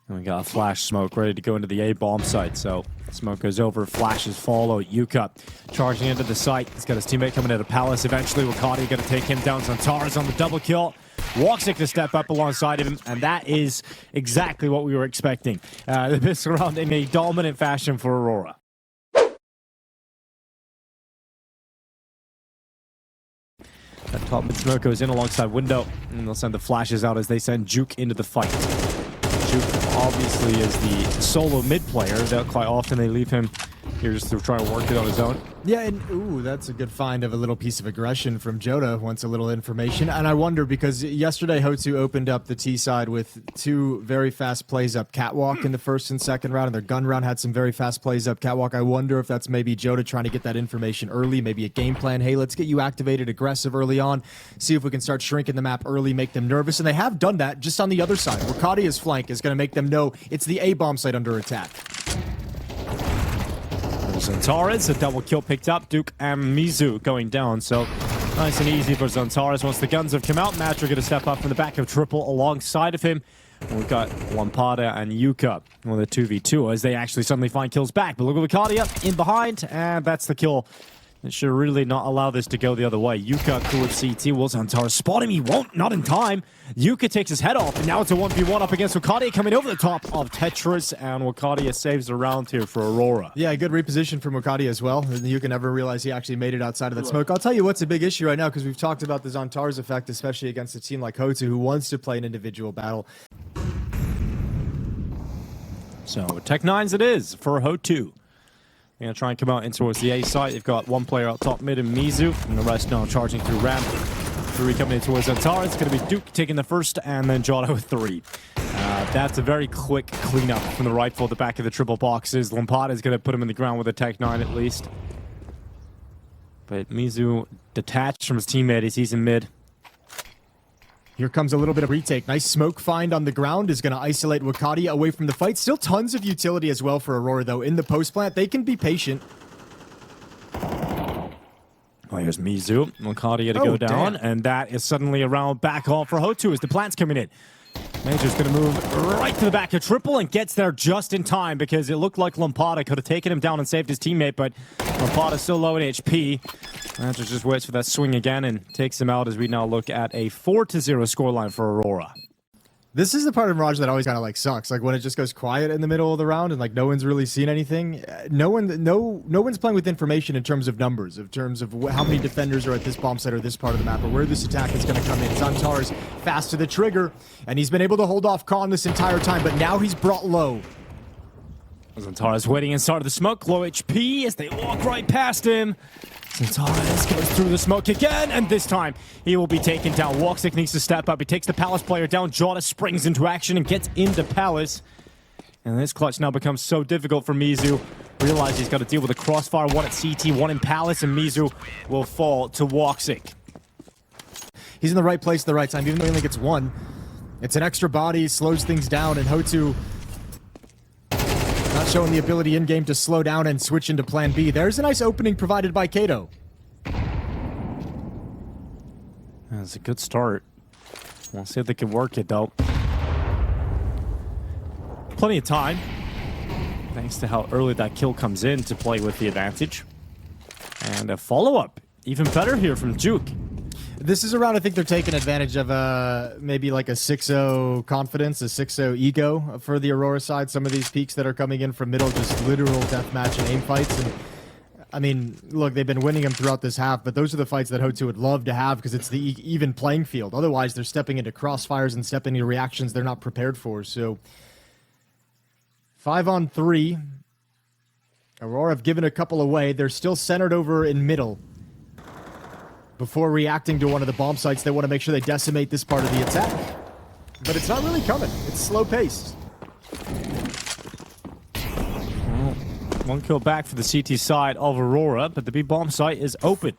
And we got a flash smoke ready to go into the A bomb site. So smoke goes over, flashes follow. Yuka charging into the site. He's got his teammate coming out of Palace. Eventually, Wakati going to take him down. Zantares on the double kill. Woxic to step up alongside of him, and that is exactly what we were expecting. This round in a dominant fashion for Aurora. That top mid smoke goes in alongside Window, and they'll send the flashes out as they send Juke into the fight. Juke obviously is the solo mid player. Quite often they leave him here just to try and work it on his own. Yeah, and ooh, that's a good find of a little piece of aggression from Joda. Wants a little information. And I wonder, because yesterday HOTU opened up the T side with 2 very fast plays up Catwalk in the first and second round, and their gun round had some very fast plays up Catwalk. I wonder if that's maybe Joda trying to get that information early, maybe a game plan. Hey, let's get you activated aggressive early on, see if we can start shrinking the map early, make them nervous. And they have done that just on the other side. Wakadia's flank is going to make them know it's the A-bomb site under attack. Zantares, a double kill picked up. Duke and Mizu going down, so nice and easy for Zantares. Once the guns have come out, Matra going to step up from the back of Triple alongside of him. And we've got Lampada and Yuka on the 2v2 as they actually suddenly find kills back. But look at Wakadia in behind, and that's the kill. It should really not allow this to go the other way. Yuka towards CT. Will Zantares spot him? He won't, not in time. Yuka takes his head off, and now it's a 1v1 up against Wakadia coming over the top of Tetris, and Wakadia saves the round here for Aurora. Yeah, good reposition from Wakadia as well. Yuka never realized he actually made it outside of that smoke. I'll tell you what's a big issue right now, because we've talked about the Zantares effect, especially against a team like HOTU, who wants to play an individual battle. So, Tech-9s it is for HOTU. They're going to try and come out in towards the A site. They've got 1 player out top mid in Mizu, and the rest now charging through ramp. Furia coming in towards Zantares. It's going to be Duke taking the first, and then Jota with 3. That's a very quick cleanup from the rifle at the back of the triple boxes. Lampada is going to put him in the ground with a Tech-9 at least. But Mizu detached from his teammate as he's in mid. Here comes a little bit of retake. Nice smoke find on the ground is going to isolate Wakadia away from the fight. Still tons of utility as well for Aurora, though. In the post plant, they can be patient. Well, here's Mizu. Wakadia to go down, and that is suddenly a round back off for HOTU as the plant's coming in. Major's going to move right to the back of Triple and gets there just in time because it looked like Lampada could have taken him down and saved his teammate, but Lampada's still low in HP. Major just waits for that swing again and takes him out as we now look at a 4-0 scoreline for Aurora. This is the part of Mirage that always kind of like sucks. Like when it just goes quiet in the middle of the round and like no one's really seen anything. No one's playing with information in terms of numbers, in terms of how many defenders are at this bomb site or this part of the map, or where this attack is going to come in. Zantares fast to the trigger, and he's been able to hold off Khan this entire time, but now he's brought low. Zantares waiting inside of the smoke, low HP as they walk right past him. Zantares goes through the smoke again, and this time he will be taken down. Woxic needs to step up. He takes the Palace player down. Jota springs into action and gets into Palace. And this clutch now becomes so difficult for Mizu. Realize he's got to deal with a crossfire, 1 at CT, 1 in Palace, and Mizu will fall to Woxic. He's in the right place at the right time, even though he only gets 1. It's an extra body, slows things down, and HOTU not showing the ability in-game to slow down and switch into plan B. There's a nice opening provided by Kato. That's a good start. We'll see if they can work it, though. Plenty of time, thanks to how early that kill comes in to play with the advantage. And a follow-up, even better here from Juke. This is a round I think they're taking advantage of maybe like a 6-0 confidence, a 6-0 ego for the Aurora side. Some of these peaks that are coming in from middle, just literal deathmatch and aim fights. And I mean, look, they've been winning them throughout this half, but those are the fights that HOTU would love to have because it's the even playing field. Otherwise, they're stepping into crossfires and stepping into reactions they're not prepared for. So 5-on-3. Aurora have given a couple away. They're still centered over in middle. Before reacting to one of the bomb sites, they want to make sure they decimate this part of the attack. But it's not really coming. It's slow-paced. Well, 1 kill back for the CT side of Aurora, but the B bomb site is open.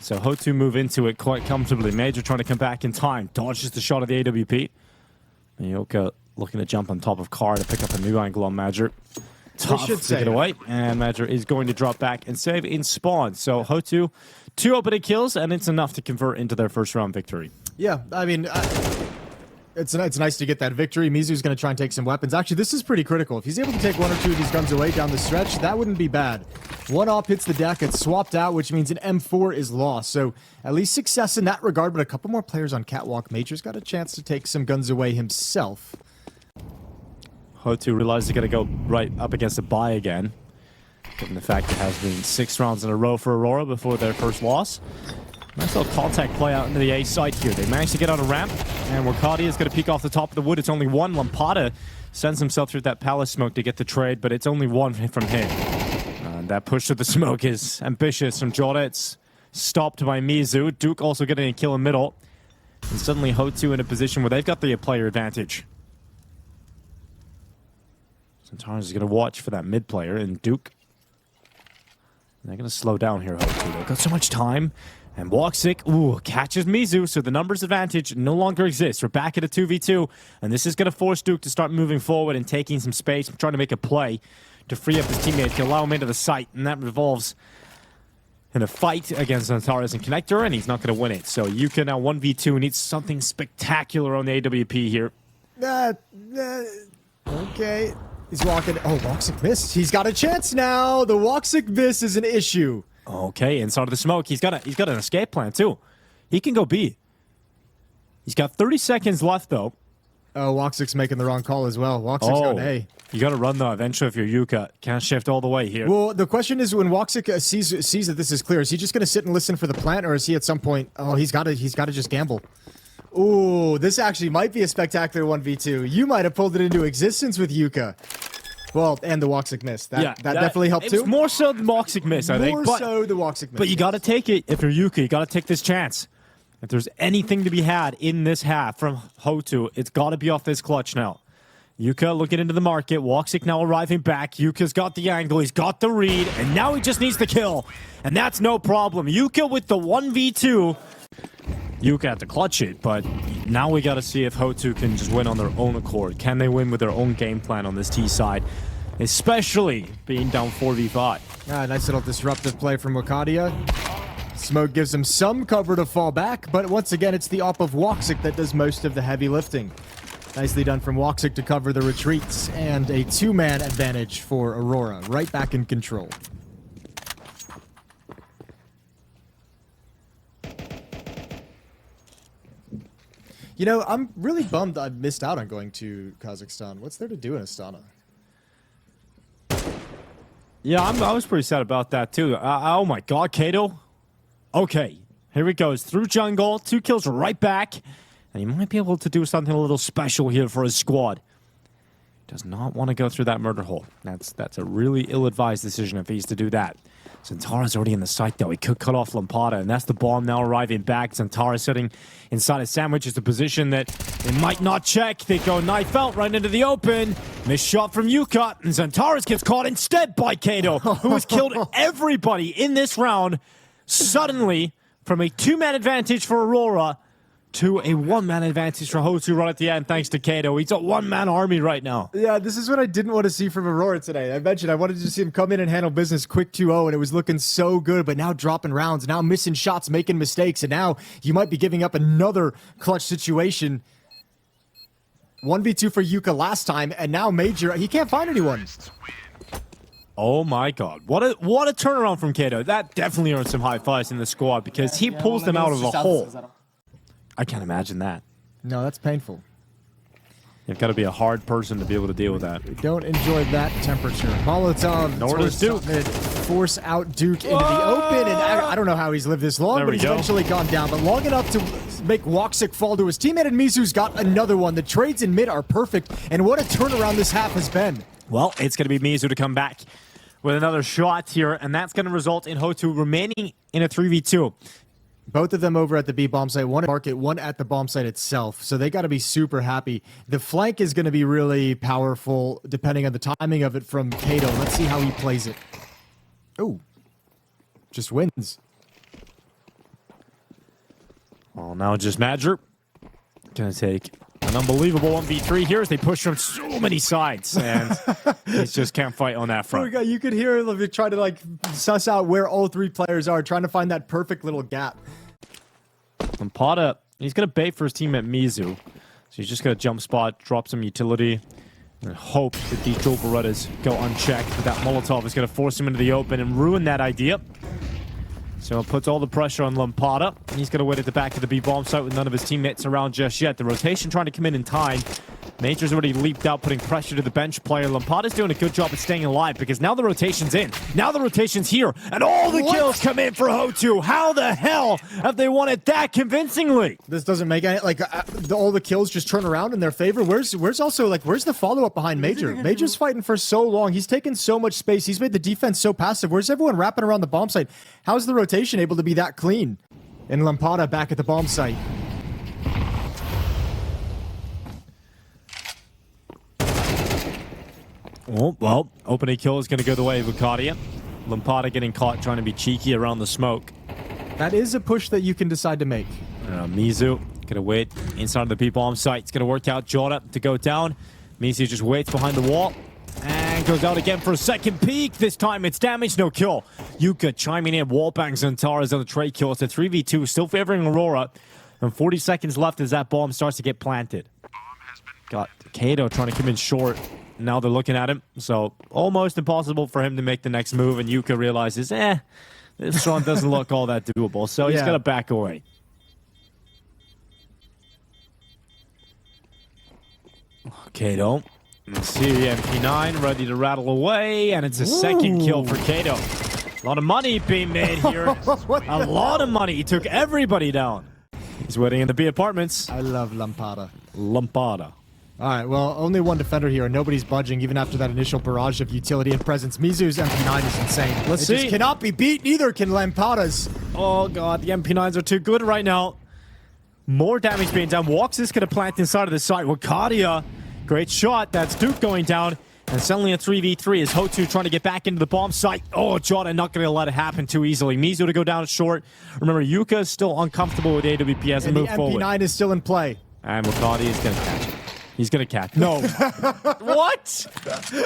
So HOTU move into it quite comfortably. Major trying to come back in time. Dodges the shot of the AWP. Miyoka looking to jump on top of Car to pick up a new angle on Major. Tough to get away, and Major is going to drop back and save in spawn. So HOTU, 2 opening kills, and it's enough to convert into their first round victory. Yeah, I mean, It's nice to get that victory. Mizu's going to try and take some weapons. Actually, this is pretty critical. If he's able to take 1 or 2 of these guns away down the stretch, that wouldn't be bad. 1 op hits the deck, it's swapped out, which means an M4 is lost. So at least success in that regard, but a couple more players on Catwalk. Major's got a chance to take some guns away himself. HOTU realizes they're going to go right up against a buy again, given the fact it has been 6 rounds in a row for Aurora before their first loss. Nice little contact play out into the A side here. They managed to get on a ramp, and Wakadi is going to peek off the top of the wood. It's only 1. Lampada sends himself through that palace smoke to get the trade, but it's only 1 from him. That push to the smoke is ambitious from Jota. It's stopped by Mizu. Duke also getting a kill in middle. And suddenly HOTU in a position where they've got the player advantage. Centaurus is going to watch for that mid player, and Duke. They're going to slow down here, HOTU. They've got so much time. And Woxic, catches Mizu, so the numbers advantage no longer exists. We're back at a 2v2, and this is going to force Duke to start moving forward and taking some space, trying to make a play to free up his teammate, to allow him into the site, and that revolves in a fight against Antares and Connector, and he's not going to win it. So Yuka now 1v2, needs something spectacular on the AWP here. Okay. He's walking. Oh, Woxic missed. He's got a chance now. The Woxic miss is an issue. Okay, inside of the smoke, he's got an escape plan too. He can go B. He's got 30 seconds left though. Oh, Woxic's making the wrong call as well. Woxic's going A. You got to run though. Eventually, if you're Yuka, can't shift all the way here. Well, the question is, when Woxic sees that this is clear, is he just going to sit and listen for the plant, or is he at some point? Oh, he's got to just gamble. Ooh, this actually might be a spectacular 1v2. You might have pulled it into existence with Yuka. Well, and the Woxic miss. That definitely helped too. It's more so the Woxic miss, I think. More so the Woxic miss. But you got to take it. If you're Yuka, you got to take this chance. If there's anything to be had in this half from HOTU, it's got to be off this clutch now. Yuka looking into the market. Woxic now arriving back. Yuka's got the angle. He's got the read. And now he just needs the kill. And that's no problem. Yuka with the 1v2. Yuka had to clutch it, but now we got to see if HOTU can just win on their own accord. Can they win with their own game plan on this T side, especially being down 4v5? Nice little disruptive play from Wakadia. Smoke gives him some cover to fall back, but once again, it's the op of Woxic that does most of the heavy lifting. Nicely done from Woxic to cover the retreats, and a 2-man advantage for Aurora, right back in control. You know, I'm really bummed I missed out on going to Kazakhstan. What's there to do in Astana? Yeah, I was pretty sad about that too. Oh my god, Kato. Okay, here he goes. Through jungle, 2 kills right back. And he might be able to do something a little special here for his squad. Does not want to go through that murder hole. That's a really ill-advised decision if he's to do that. Zantara's already in the site, though. He could cut off Lampada, and that's the bomb now arriving back. Zantara sitting inside a sandwich is the position that they might not check. They go knife out right into the open. Missed shot from Yuka, and Zantara gets caught instead by Kato, who has killed everybody in this round. Suddenly, from a 2-man advantage for Aurora to a 1-man advantage for HOTU right at the end, thanks to Kato. He's a 1-man army right now. Yeah, this is what I didn't want to see from Aurora today. I mentioned I wanted to see him come in and handle business quick 2-0, and it was looking so good, but now dropping rounds, now missing shots, making mistakes, and now you might be giving up another clutch situation. 1v2 for Yuka last time, and now Major, he can't find anyone. Oh my god, what a turnaround from Kato. That definitely earned some high fives in the squad, because he pulls them out of a hole. I can't imagine that. No, that's painful. You've got to be a hard person to be able to deal with that. We don't enjoy that temperature. Molotov, nor does Duke. Force out Duke into the open, and I don't know how he's lived this long, but he's eventually gone down. But long enough to make Woxic fall to his teammate, and Mizu's got another one. The trades in mid are perfect, and what a turnaround this half has been. Well, it's going to be Mizu to come back with another shot here, and that's going to result in HOTU remaining in a 3v2. Both of them over at the B bomb site, one at market, one at the bomb site itself. So they got to be super happy. The flank is going to be really powerful depending on the timing of it from Kato. Let's see how he plays it. Oh, just wins. Well, now just Madger. Gonna take an unbelievable 1v3 here as they push from so many sides, and he just can't fight on that front. You could hear him trying to like suss out where all 3 players are, trying to find that perfect little gap. Lampada, he's gonna bait for his team at Mizu. He's So he's just going to jump spot, drop some utility, and hope that these dual Berettas go unchecked. But that Molotov is going to force him into the open and ruin that idea. So it puts all the pressure on Lampada. He's going to wait at the back of the B-bomb site with none of his teammates around just yet. The rotation trying to come in time. Major's already leaped out, putting pressure to the bench player. Lampada's doing a good job of staying alive because now the rotation's in. Now the rotation's here, and all the kills come in for HOTU. How the hell have they won it that convincingly? This doesn't make any, like, all the kills just turn around in their favor. Where's also, like, where's the follow-up behind Major? Major's fighting for so long. He's taken so much space. He's made the defense so passive. Where's everyone wrapping around the bomb site? How's the rotation able to be that clean? And Lampada back at the bomb site. Oh, well, opening kill is going to go the way of Lucadia. Lampada getting caught trying to be cheeky around the smoke. That is a push that you can decide to make. Mizu going to wait inside of the B-bomb site. It's going to work out Jota to go down. Mizu just waits behind the wall and goes out again for a second peek. This time it's damage, no kill. Yuka chiming in, wallbangs Antares on the trade kill. It's a 3v2, still favoring Aurora. And 40 seconds left as that bomb starts to get planted. Got Kato trying to come in short. Now they're looking at him, so almost impossible for him to make the next move, and Yuka realizes, this one doesn't look all that doable, so he's gonna back away. Kato, let's see, MP9 ready to rattle away, and it's a second kill for Kato. A lot of money being made here. A lot of money. He took everybody down. He's waiting in the B apartments. I love Lampada. Lampada. All right, well, only one defender here, and nobody's budging even after that initial barrage of utility and presence. Mizu's MP9 is insane. Let's see. It just cannot be beat, neither can Lampada's. Oh, God, the MP9s are too good right now. More damage being done. Walks is going to plant inside of the site. Wakadia, great shot. That's Duke going down. And suddenly a 3v3 is HOTU trying to get back into the bomb site. Oh, Jota not going to let it happen too easily. Mizu to go down short. Remember, Yuka is still uncomfortable with AWP as they move forward. The MP9 is still in play. And Wakadia is going to catch it. He's gonna catch. No. What?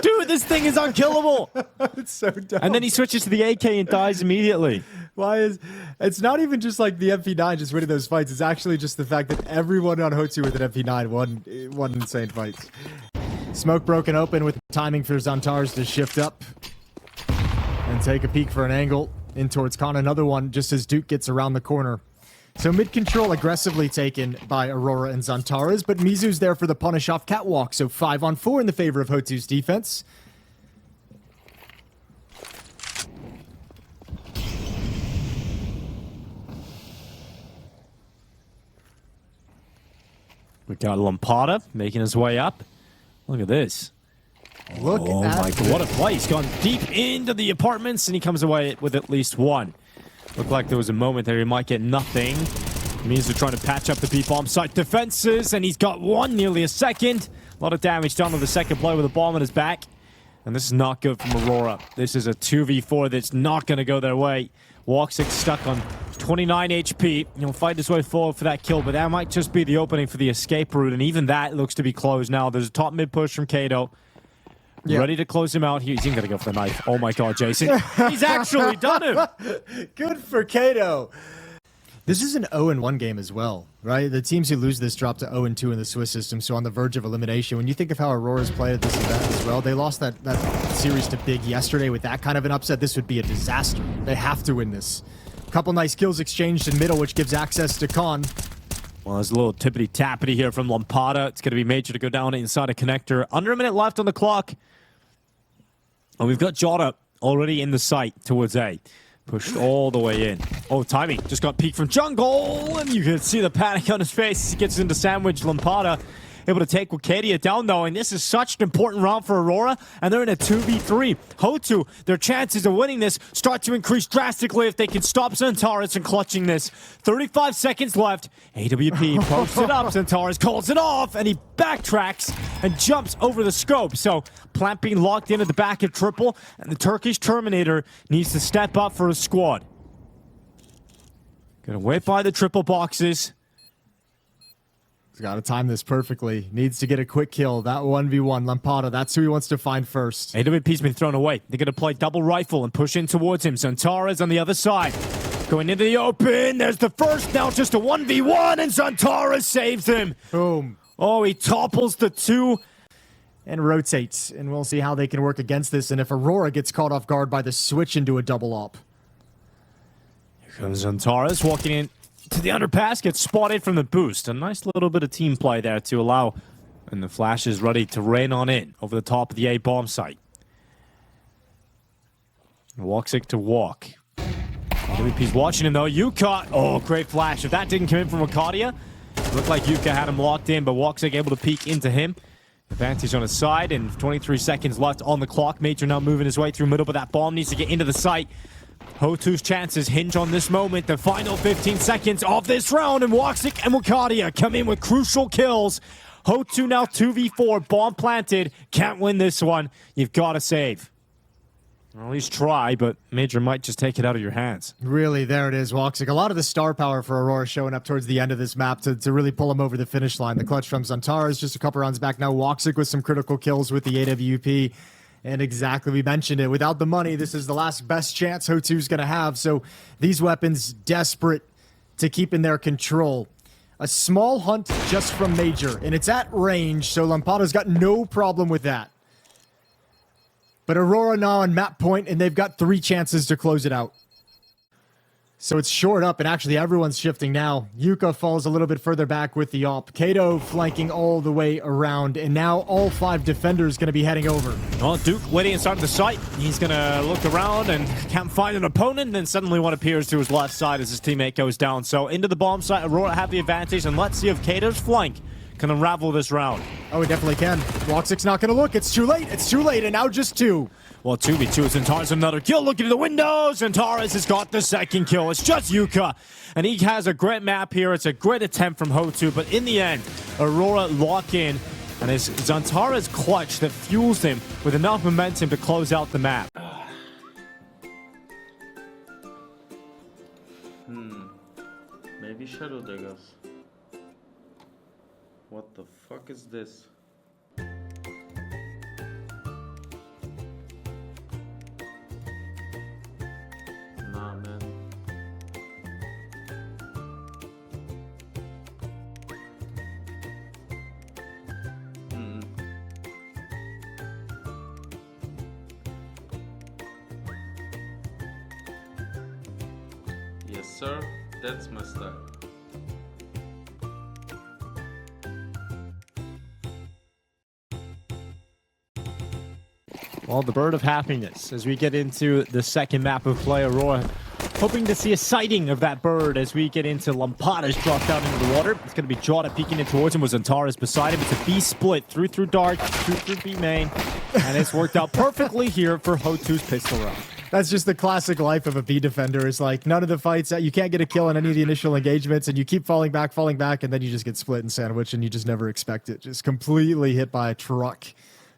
Dude, this thing is unkillable. It's so dumb. And then he switches to the AK and dies immediately. Why is... It's not even just like the MP9 just winning those fights. It's actually just the fact that everyone on HOTU with an MP9 won insane fights. Smoke broken open with timing for Xantares to shift up and take a peek for an angle in towards Khan. Another one just as Duke gets around the corner. So mid-control aggressively taken by Aurora and Xantares, but Mizu's there for the punish off catwalk, so 5-on-4 in the favor of HOTU's defense. We got Lampada making his way up. Look at this. Look oh at my God, what a play. He's gone deep into the apartments, and he comes away with at least one. Looked like there was a moment there he might get nothing. Mizu trying to patch up the B-bomb site defenses, and he's got one, nearly a second. A lot of damage done on the second play with a bomb on his back. And this is not good from Aurora. This is a 2v4 that's not going to go their way. Walksick stuck on 29 HP. He'll fight his way forward for that kill, but that might just be the opening for the escape route, and even that looks to be closed now. There's a top mid push from Kato. Yep. Ready to close him out. He's even going to go for the knife. Oh my God, Jason. He's actually done him. Good for Kato. This is an 0-1 game as well, right? The teams who lose this drop to 0-2 in the Swiss system, so on the verge of elimination. When you think of how Aurora's played at this event as well, they lost that series to Big yesterday with that kind of an upset. This would be a disaster. They have to win this. A couple nice kills exchanged in middle, which gives access to Khan. Well, there's a little tippity-tappity here from Lampada. It's going to be Major to go down inside a connector. Under a minute left on the clock. And we've got Jota already in the site towards A. Pushed all the way in. Oh, timing. Just got peeked from jungle. And you can see the panic on his face as he gets into sandwich. Lampada able to take Wakadia down, though. And this is such an important round for Aurora. And they're in a 2v3. HOTU, their chances of winning this start to increase drastically if they can stop Xantares and clutching this. 35 seconds left. AWP pokes it up. Xantares calls it off. And he backtracks and jumps over the scope. So plant being locked in at the back of triple. And the Turkish Terminator needs to step up for his squad. Gonna wait by the triple boxes. He's got to time this perfectly. Needs to get a quick kill. That 1v1. Lampada, that's who he wants to find first. AWP's been thrown away. They're going to play double rifle and push in towards him. Xantares on the other side. Going into the open. There's the first. Now just a 1v1, and Xantares saves him. Boom. Oh, he topples the 2. And rotates, and we'll see how they can work against this, and if Aurora gets caught off guard by the switch into a double op. Here comes Antares walking in to the underpass, gets spotted from the boost. A nice little bit of team play there to allow, and the flash is ready to rain on in over the top of the A bomb site. Woxic to walk. WP's watching him though. Yuka, oh, great flash. If that didn't come in from Arcadia, it looked like Yuka had him locked in, but Woxic able to peek into him. Advantage on his side, and 23 seconds left on the clock. Major now moving his way through middle, but that bomb needs to get into the site. HOTU's chances hinge on this moment. The final 15 seconds of this round, and Woxic and Arcadia come in with crucial kills. HOTU now 2v4, bomb planted. Can't win this one. You've got to save. Or at least try, but Major might just take it out of your hands. Really, there it is, Woxic. A lot of the star power for Aurora showing up towards the end of this map to really pull him over the finish line. The clutch from Antares just a couple rounds back now. Woxic with some critical kills with the AWP. And exactly, we mentioned it. Without the money, this is the last best chance HOTU's going to have. So these weapons desperate to keep in their control. A small hunt just from Major, and it's at range, so Lampada's got no problem with that. But Aurora now on map point, and they've got 3 chances to close it out. So it's short up, and actually everyone's shifting now. Yuka falls a little bit further back with the op. Kato flanking all the way around, and now all 5 defenders going to be heading over. Well, Duke waiting inside of the site. He's going to look around and can't find an opponent, and then suddenly one appears to his left side as his teammate goes down. So into the bomb site, Aurora have the advantage, and let's see if Kato's flank can unravel this round. Oh, it definitely can. Woxic's not going to look. It's too late. It's too late, and now just 2. Well, 2v2 is Antares another kill. Looking to the windows. Antares has got the second kill. It's just Yuka. And he has a great map here. It's a great attempt from HOTU. But in the end, Aurora lock in. And it's Antares' clutch that fuels him with enough momentum to close out the map. Maybe Shadow Daggers. What the fuck is this? Nah, man. Yes, sir. That's my style. Well, the bird of happiness as we get into the second map of play. Aurora hoping to see a sighting of that bird as we get into Lampada's drop down into the water. It's going to be Jota peeking in towards him with Antares beside him. It's a B split through dark, through B main, and it's worked out perfectly here for HOTU's pistol round. That's just the classic life of a B defender. It's like none of the fights, you can't get a kill on any of the initial engagements, and you keep falling back, and then you just get split and sandwiched, and you just never expect it. Just completely hit by a truck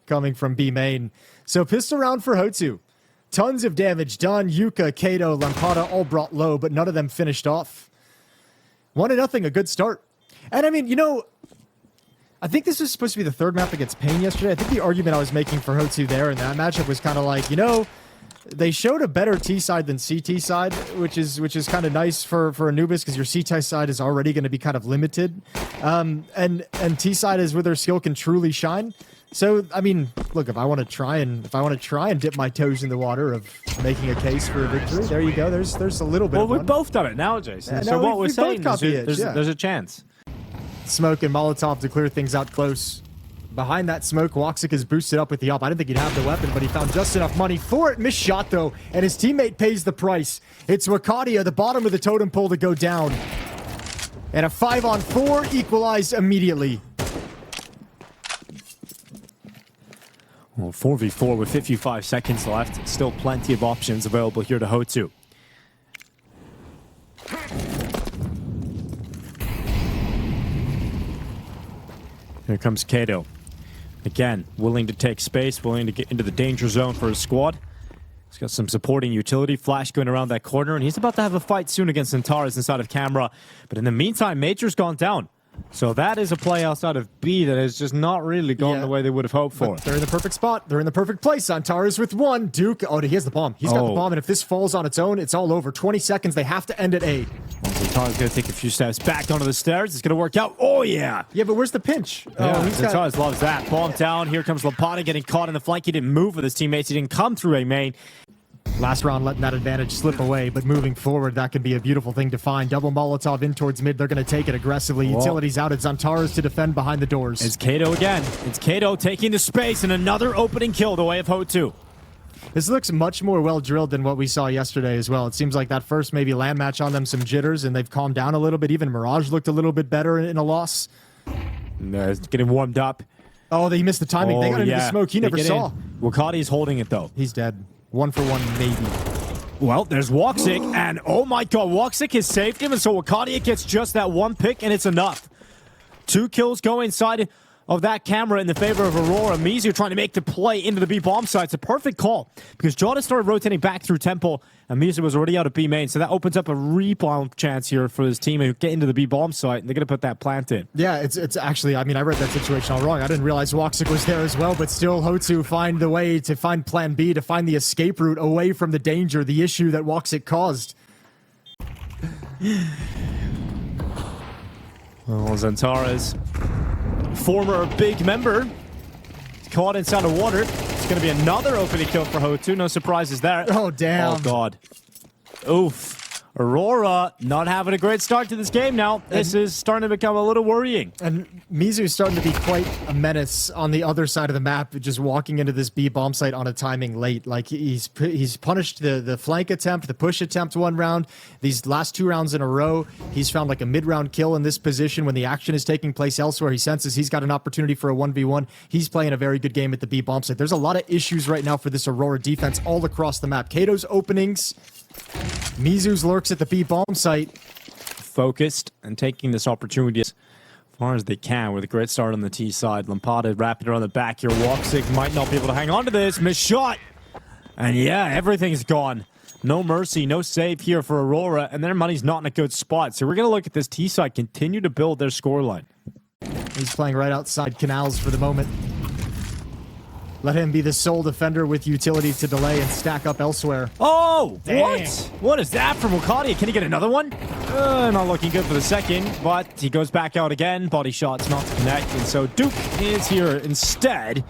coming from B main. So pistol round for HOTU. Tons of damage done. Yuka, Kato, Lampada all brought low, but none of them finished off. 1-0, a good start. And I mean, you know, I think this was supposed to be the third map against Pain yesterday. I think the argument I was making for HOTU there in that matchup was kind of like, you know, they showed a better T side than CT side, which is kind of nice for Anubis because your CT side is already going to be kind of limited, and T side is where their skill can truly shine. So I mean, look, if I want to try and dip my toes in the water of making a case for a victory, there you go. There's a little bit. Well, of we've fun. both done it now, Jason. Yeah, so no, what we're saying is there's a chance. Smoke and Molotov to clear things out close. Behind that smoke, Woxic is boosted up with the op. I didn't think he'd have the weapon, but he found just enough money for it. Missed shot, though, and his teammate pays the price. It's Wakadia, the bottom of the totem pole, to go down. And a 5-on-4 equalized immediately. Well, 4v4 with 55 seconds left. Still plenty of options available here to HOTU. Here comes Kato. Again, willing to take space, willing to get into the danger zone for his squad. He's got some supporting utility. Flash going around that corner, and he's about to have a fight soon against Antares inside of camera. But in the meantime, Major's gone down. So that is a play outside of B that has just not really gone the way they would have hoped for. But they're in the perfect spot. They're in the perfect place. Antares with one. Duke. Oh, he has the bomb. He's got the bomb, and if this falls on its own, it's all over. 20 seconds. They have to end at A. Antares going to take a few steps back onto the stairs. It's going to work out. Oh, yeah. Yeah, but where's the pinch? Yeah, Oh, Antares loves that. Bomb down. Here comes Lampata getting caught in the flank. He didn't move with his teammates. He didn't come through A main. Last round letting that advantage slip away, but moving forward, that can be a beautiful thing to find. Double Molotov in towards mid. They're going to take it aggressively. Utilities out. It's Antares to defend behind the doors. It's Kato again. It's Kato taking the space and another opening kill the way of HOTU. This looks much more well-drilled than what we saw yesterday as well. It seems like that first maybe land match on them some jitters, and they've calmed down a little bit. Even Mirage looked a little bit better in a loss. No, it's getting warmed up. Oh, they missed the timing. They got into the smoke. He never saw. Wakati's holding it, though. He's dead. 1 for 1, maybe. Well, there's Woxic, and oh my god, Woxic has saved him, and so Wakati gets just that one pick, and it's enough. 2 kills go inside of that camera in the favor of Aurora. Mizu trying to make the play into the B bomb site. It's a perfect call, because Jota started rotating back through Temple, and Mizu was already out of B main, so that opens up a rebound chance here for his team to get into the B bomb site, and they're going to put that plant in. Yeah, it's actually, I mean, I read that situation all wrong. I didn't realize Woxic was there as well, but still HOTU find the way to find plan B, to find the escape route away from the danger, the issue that Woxic caused. Well, Antares, former big member, caught inside of water. It's going to be another opening kill for HOTU. No surprises there. Oh, damn. Oh, God. Oof. Aurora not having a great start to this game now. This is starting to become a little worrying. And Mizu's starting to be quite a menace on the other side of the map, just walking into this B bomb site on a timing late. Like, he's punished the flank attempt, the push attempt 1 round. These last 2 rounds in a row, he's found like a mid-round kill in this position when the action is taking place elsewhere. He senses he's got an opportunity for a 1v1. He's playing a very good game at the B bomb site. There's a lot of issues right now for this Aurora defense all across the map. Kato's openings, Mizu's lurks at the B bomb site. Focused and taking this opportunity as far as they can with a great start on the T side. Lampata wrapping around the back here. Woxic might not be able to hang on to this. Missed shot. And yeah, everything's gone. No mercy, no save here for Aurora, and their money's not in a good spot. So we're going to look at this T side continue to build their scoreline. He's playing right outside canals for the moment. Let him be the sole defender with utility to delay and stack up elsewhere. Oh, dang. What? What is that from Wakati? Can he get another one? Not looking good for the second, but he goes back out again. Body shots not to connect, and so Duke is here instead.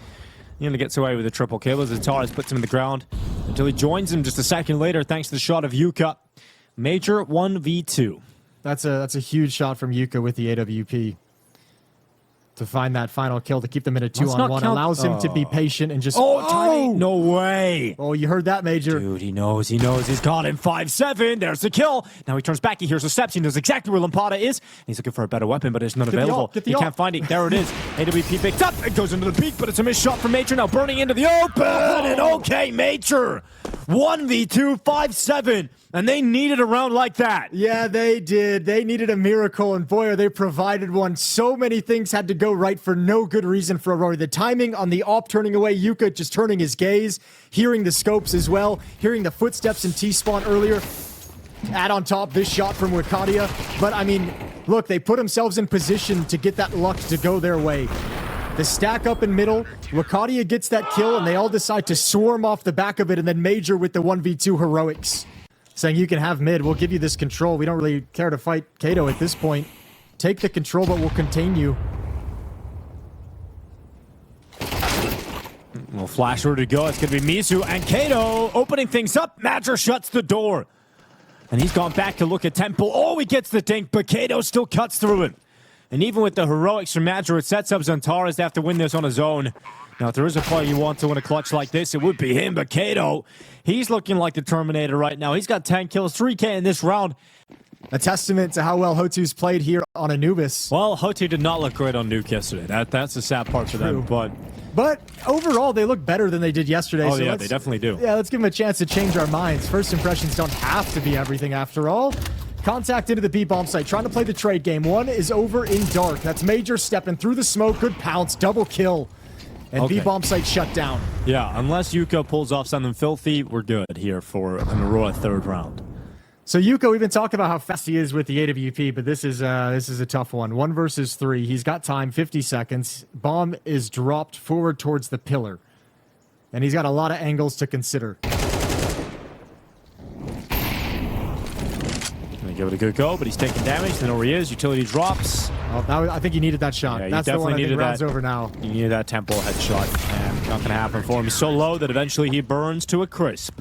He only gets away with a triple kill as Antares puts him in the ground until he joins him just a second later thanks to the shot of Yuka. Major 1v2. That's a huge shot from Yuka with the AWP. To find that final kill, to keep them in a 2-on-1, allows him to be patient and just... Oh, no way. Oh, you heard that, Major. Dude, he knows. He's got him. 5-7. There's the kill. Now he turns back. He hears the steps. He knows exactly where Lampata is. He's looking for a better weapon, but it's not available. He can't find it. There it is. AWP picked up. It goes into the peak, but it's a missed shot from Major. Now burning into the open. And okay, Major. 1v2, 5-7. And they needed a round like that. Yeah, they did. They needed a miracle, and boy, are they provided one. So many things had to go right for no good reason for Aurora. The timing on the op turning away, Yuka just turning his gaze, hearing the scopes as well, hearing the footsteps in T-spawn earlier. Add on top this shot from Wakadia. But, I mean, look, they put themselves in position to get that luck to go their way. The stack up in middle, Wakadia gets that kill, and they all decide to swarm off the back of it, and then Major with the 1v2 heroics. Saying you can have mid, we'll give you this control. We don't really care to fight Kato at this point. Take the control, but we'll contain you. Well, flash order to go. It's going to be Mizu and Kato opening things up. Major shuts the door. And he's gone back to look at Temple. Oh, he gets the dink, but Kato still cuts through him. And even with the heroics from Major, it sets up Antares to have to win this on his own. Now, if there is a player you want to win a clutch like this, it would be him. But Kato, he's looking like the Terminator right now. He's got 10 kills, 3K in this round. A testament to how well HOTU's played here on Anubis. Well, HOTU did not look great on Nuke yesterday. That's the sad part for them. But overall, they look better than they did yesterday. Oh, so yeah, they definitely do. Yeah, let's give them a chance to change our minds. First impressions don't have to be everything after all. Contact into the B-bomb site, trying to play the trade game. One is over in dark. That's Major stepping through the smoke. Good pounce, double kill. And B-bomb site shut down. Yeah, unless Yuka pulls off something filthy, we're good here for an Aurora third round. So Yuko, we've been talking about how fast he is with the AWP, but this is a tough one. 1 versus 3. He's got time, 50 seconds. Bomb is dropped forward towards the pillar, and he's got a lot of angles to consider. Gonna give it a good go, but he's taking damage. Then over he is. Utility drops. Well, I think he needed that shot. Yeah, That's the one I think round's over now. He needed that tempo headshot, and not gonna happen for him. He's so low that eventually he burns to a crisp.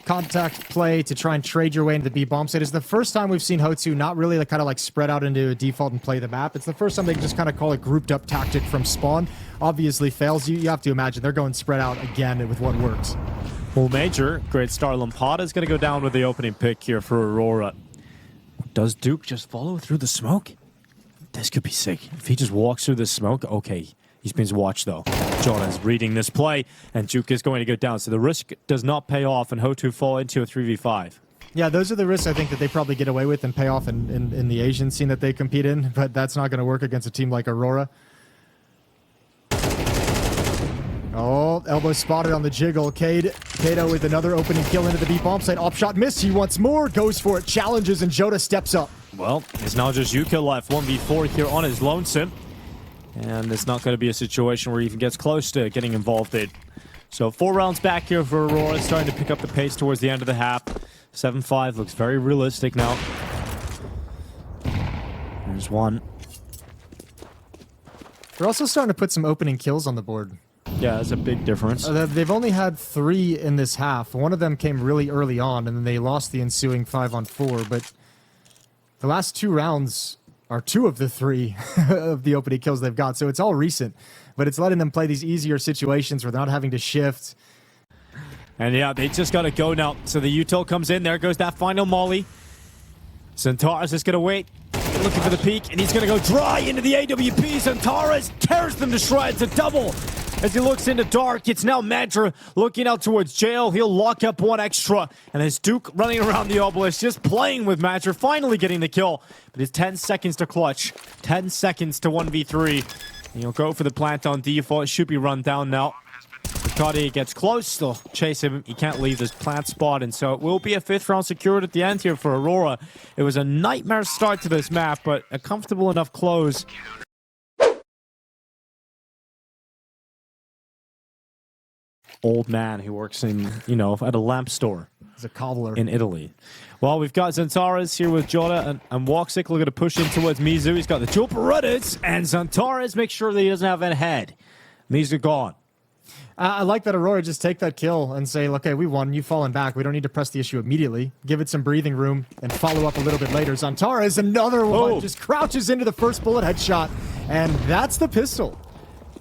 Contact play to try and trade your way into the B bomb site is the first time we've seen HOTU not really kind of like spread out into a default and play the map. It's the first time they just kind of call it grouped up tactic from spawn. Obviously fails. You have to imagine they're going spread out again with what works. Well, Major, great star Lampada is going to go down with the opening pick here for Aurora. Does Duke just follow through the smoke? This could be sick. If he just walks through the smoke, okay. He's being watched, though. Jordan's reading this play, and Duke is going to go down. So the risk does not pay off, and HOTU fall into a 3v5. Yeah, those are the risks I think that they probably get away with and pay off in the Asian scene that they compete in, but that's not going to work against a team like Aurora. Oh, elbow spotted on the jiggle. Kato with another opening kill into the B bomb site. Op shot missed. He wants more. Goes for it. Challenges, and Jota steps up. Well, it's now just Yuka left. 1v4 here on his lonesome. And it's not going to be a situation where he even gets close to getting involved in. So 4 rounds back here for Aurora, starting to pick up the pace towards the end of the half. 7-5 looks very realistic now. There's one. They're also starting to put some opening kills on the board. Yeah, that's a big difference. They've only had 3 in this half. One of them came really early on, and then they lost the ensuing 5-on-4. But the last 2 rounds are 2 of the 3 of the opening kills they've got. So it's all recent, but it's letting them play these easier situations where they're not having to shift. And yeah, they just got to go now. So the util comes in. There goes that final molly. Centaurus is going to wait, looking for the peak, and he's going to go dry into the AWP. Centaurus tears them to shreds. A double as he looks into dark. It's now Madra looking out towards jail. He'll lock up 1 extra. And as Duke running around the obelisk, just playing with Madra, finally getting the kill. But it's 10 seconds to clutch. 10 seconds to 1v3. And he'll go for the plant on default. It should be run down now. Riccardi gets close. They'll chase him. He can't leave this plant spot. And so it will be a 5th round secured at the end here for Aurora. It was a nightmare start to this map, but a comfortable enough close. Old man who works in, you know, at a lamp store. He's a cobbler. In Italy. Well, we've got Zantares here with Jota and Woxic looking to push in towards Mizu. He's got the dual Berettas, and Zantares makes sure that he doesn't have a head. Mizu gone. I like that Aurora just take that kill and say, okay, we won. You've fallen back. We don't need to press the issue immediately. Give it some breathing room and follow up a little bit later. Zantares, another one, just crouches into the first bullet headshot, and that's the pistol.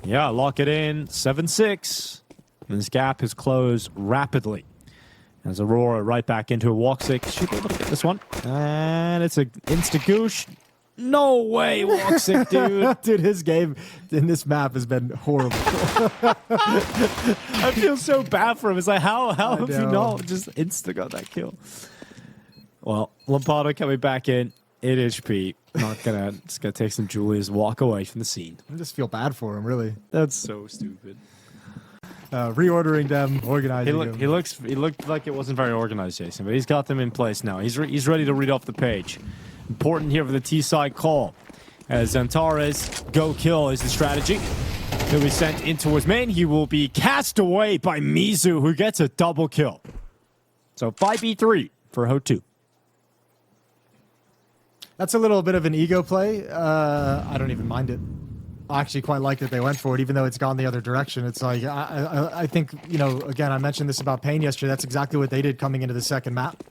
Yeah, lock it in. 7-6. This gap has closed rapidly. As Aurora right back into a Woxic. Should be able to get this one. And it's an insta-goosh. No way, Woxic, dude. Dude, his game in this map has been horrible. I feel so bad for him. It's like, how have you not just insta-got that kill? Well, Lampada coming back in. 8 HP. Just gonna take some Julius, walk away from the scene. I just feel bad for him, really. That's so stupid. Reordering them, organizing them. He looked like it wasn't very organized, Jason, but he's got them in place now. He's ready to read off the page. Important here for the T-side call. As Zantares, go kill is the strategy. He'll be sent in towards main. He will be cast away by Mizu, who gets a double kill. So 5v3 for HOTU. That's a little bit of an ego play. I don't even mind it. I actually quite like that they went for it, even though it's gone the other direction. It's like, I think, you know, again, I mentioned this about Pain yesterday. That's exactly what they did coming into the second map.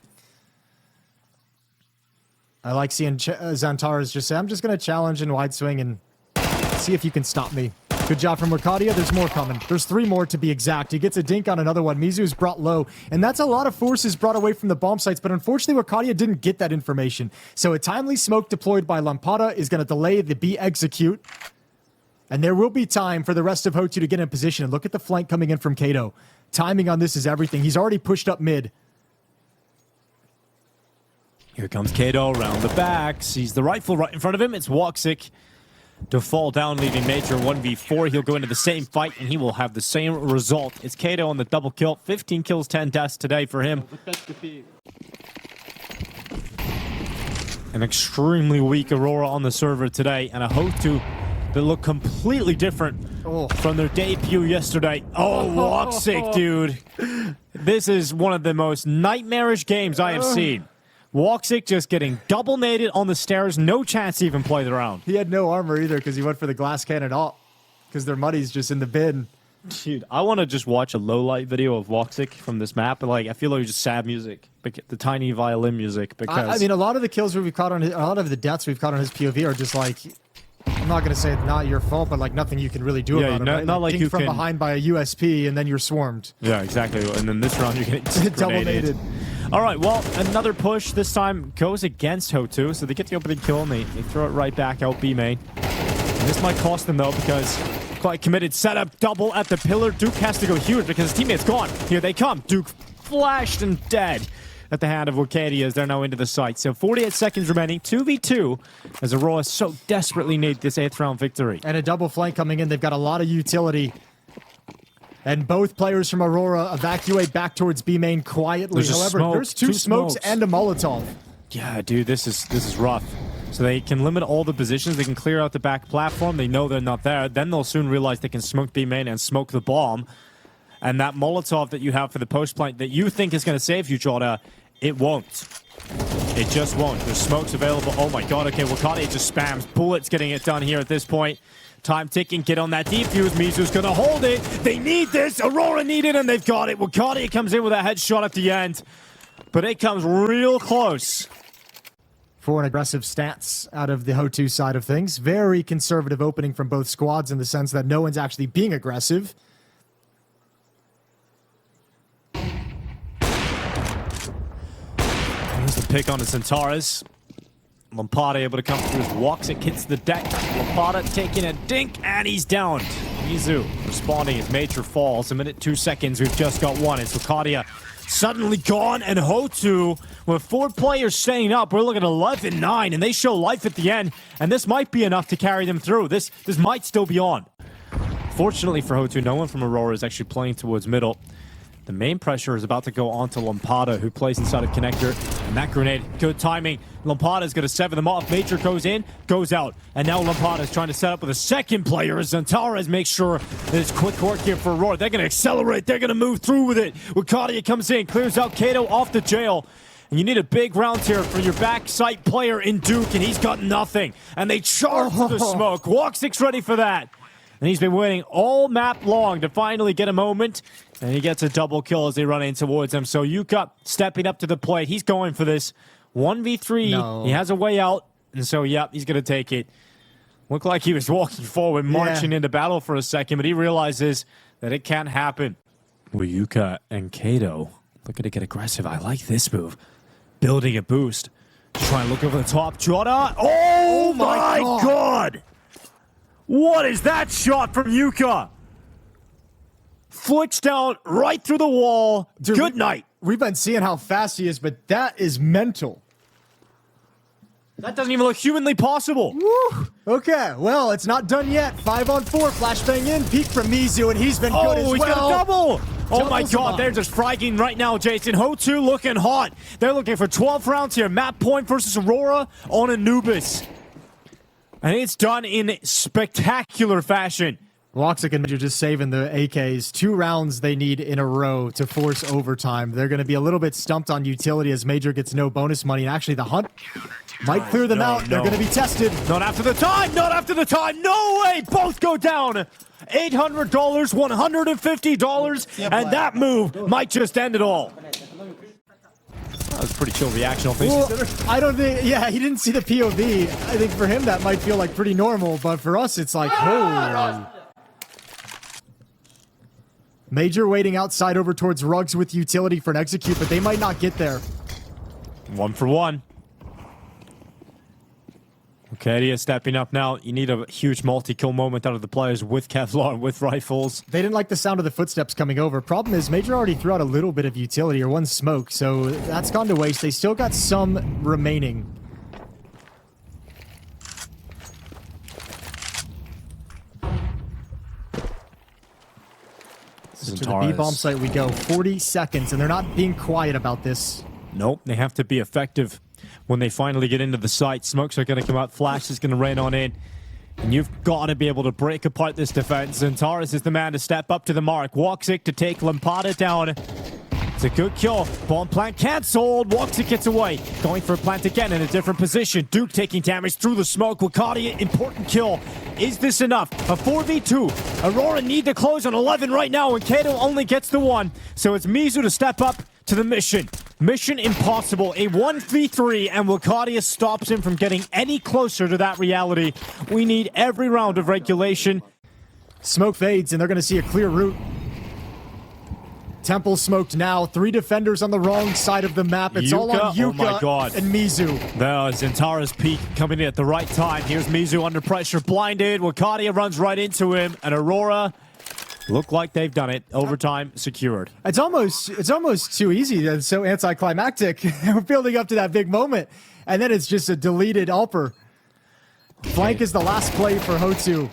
I like seeing Zantares just say, I'm just going to challenge in wide swing and see if you can stop me. Good job from Mercadia. There's more coming. There's 3 more to be exact. He gets a dink on another one. Mizu's brought low, and that's a lot of forces brought away from the bomb sites, but unfortunately, Mercadia didn't get that information. So a timely smoke deployed by Lampada is going to delay the B execute, and there will be time for the rest of HOTU to get in position. And look at the flank coming in from Kato. Timing on this is everything. He's already pushed up mid. Here comes Kato around the back. Sees the rifle right in front of him. It's Woxic to fall down, leaving Major 1v4. He'll go into the same fight, and he will have the same result. It's Kato on the double kill. 15 kills, 10 deaths today for him. an extremely weak Aurora on the server today, and a HOTU that look completely different from their debut yesterday. Oh, Woxic, dude. This is one of the most nightmarish games I have seen. Woxic just getting double naded on the stairs, no chance to even play the round. He had no armor either because he went for the glass cannon all because their money's just in the bin. Dude, I want to just watch a low-light video of Woxic from this map, but like I feel like it's just sad music, the tiny violin music. Because I mean, a lot of the kills we've caught on his, a lot of the deaths we've caught on his POV are just like, I'm not gonna say it's not your fault, but like nothing you can really do about it. Right? Not like you from can behind by a USP and then you're swarmed. Yeah, exactly. And then this round you're getting Double naded. All right, well, another push this time goes against HOTU, so they get the opening kill and they throw it right back out B main. And this might cost them though because quite committed setup, double at the pillar. Duke has to go huge because his teammate's gone. Here they come. Duke flashed and dead at the hand of Wakadia as they're now into the site. So 48 seconds remaining, 2v2, as Aurora so desperately need this 8th round victory. And a double flank coming in. They've got a lot of utility. And both players from Aurora evacuate back towards B main quietly. However, there's two smokes and a Molotov. Yeah, dude, this is rough. So they can limit all the positions. They can clear out the back platform. They know they're not there. Then they'll soon realize they can smoke B main and smoke the bomb. And that Molotov that you have for the post plant that you think is going to save you, Jorda, it won't. It just won't. There's smokes available. Oh my god, okay, Wakane just spams. Bullets getting it done here at this point. Time ticking, get on that defuse. Mizu's gonna hold it. They need this. Aurora need it, and they've got it. Wakane comes in with a headshot at the end. But it comes real close. For an aggressive stance out of the HOTU side of things. Very conservative opening from both squads in the sense that no one's actually being aggressive. Here's the pick on the Centaurus. Lampada able to come through his walks. It hits the deck. Lampada taking a dink, and he's downed. Mizu responding as Major falls. A minute, 2 seconds. We've just got one. It's Wakadia suddenly gone, and HOTU, with 4 players staying up, we're looking at 11-9, and they show life at the end, and this might be enough to carry them through. This might still be on. Fortunately for HOTU, no one from Aurora is actually playing towards middle. The main pressure is about to go on to Lampada, who plays inside of connector, and that grenade, good timing. Lampada is going to sever them off. Major goes in, goes out, and now Lampada is trying to set up with a second player as Zantares makes sure that it's quick work here for Aurora. They're going to accelerate, they're going to move through with it. Wakadia comes in, clears out Kato off the jail. And you need a big round here for your backside player in Duke, and he's got nothing. And they charge for the smoke. Woxic's ready for that. And he's been waiting all map long to finally get a moment. And he gets a double kill as they run in towards him. So Yuka stepping up to the plate. He's going for this 1v3. No. He has a way out. And so, yep, he's going to take it. Looked like he was walking forward, marching into battle for a second, but he realizes that it can't happen. With Yuka and Kato looking to get aggressive. I like this move. Building a boost. Trying to look over the top. Jordan. Oh my god! What is that shot from Yuka? Flicks down right through the wall. Dude, good night. We've been seeing how fast he is, but that is mental. That doesn't even look humanly possible. Woo. Okay, well, it's not done yet. 5-on-4, flashbang in, peek from Mizu, and he's been good as well. Oh, he's got a double. Oh my Doubles him god, up. they're just fragging right now, Jason. HOTU looking hot. They're looking for 12 rounds here. Map point versus Aurora on Anubis. And it's done in spectacular fashion. Woxic and Major just saving the AKs. 2 rounds they need in a row to force overtime. They're going to be a little bit stumped on utility as Major gets no bonus money. And actually, the hunt might clear them out. They're going to be tested. Not after the time. Not after the time. No way. Both go down. $800, $150. And that move might just end it all. That was a pretty chill reaction. Well, I don't think, yeah, he didn't see the POV. I think for him that might feel like pretty normal, but for us it's like, holy. Major waiting outside over towards Rugs with utility for an execute, but they might not get there. 1 for 1. Okay, stepping up now. You need a huge multi-kill moment out of the players with Kevlar, with rifles. They didn't like the sound of the footsteps coming over. Problem is, Major already threw out a little bit of utility or 1 smoke, so that's gone to waste. They still got some remaining. To the B-bomb site we go. 40 seconds, and they're not being quiet about this. Nope, they have to be effective. when they finally get into the site. Smokes are going to come out. Flash is going to rain on in. And you've got to be able to break apart this defense. Zantares is the man to step up to the mark. Woxic to take Lampada down. It's a good kill. Bomb plant cancelled. Woxic gets away. Going for a plant again in a different position. Duke taking damage through the smoke. Wakadia, important kill. Is this enough? A 4v2. Aurora need to close on 11 right now, and Kato only gets the 1. So it's Mizu to step up to the mission. Mission impossible. A 1v3, and Wakadia stops him from getting any closer to that reality. We need every round of regulation. Smoke fades, and they're going to see a clear route. Temple smoked now. 3 defenders on the wrong side of the map. It's all on Yuka oh my God. and Mizu. There's Zantara's peak coming in at the right time. Here's Mizu under pressure, blinded. Wakadia runs right into him, and Aurora look like they've done it. Overtime secured. It's almost too easy. It's so anticlimactic. We're building up to that big moment, and then it's just a deleted Alper. Flank is the last play for HOTU.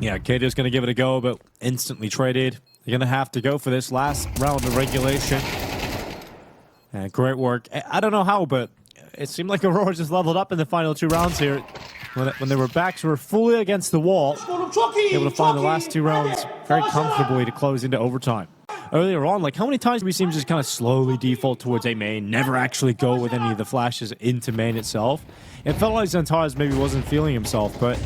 Yeah, Kato's going to give it a go, but instantly traded. They're going to have to go for this last round of regulation. And great work. I don't know how, but it seemed like Aurora just leveled up in the final 2 rounds here. When their backs were fully against the wall, able to find the last 2 rounds very comfortably to close into overtime. Earlier on, like, how many times do we see him just kind of slowly default towards A main, never actually go with any of the flashes into main itself? It felt like Zantares maybe wasn't feeling himself, but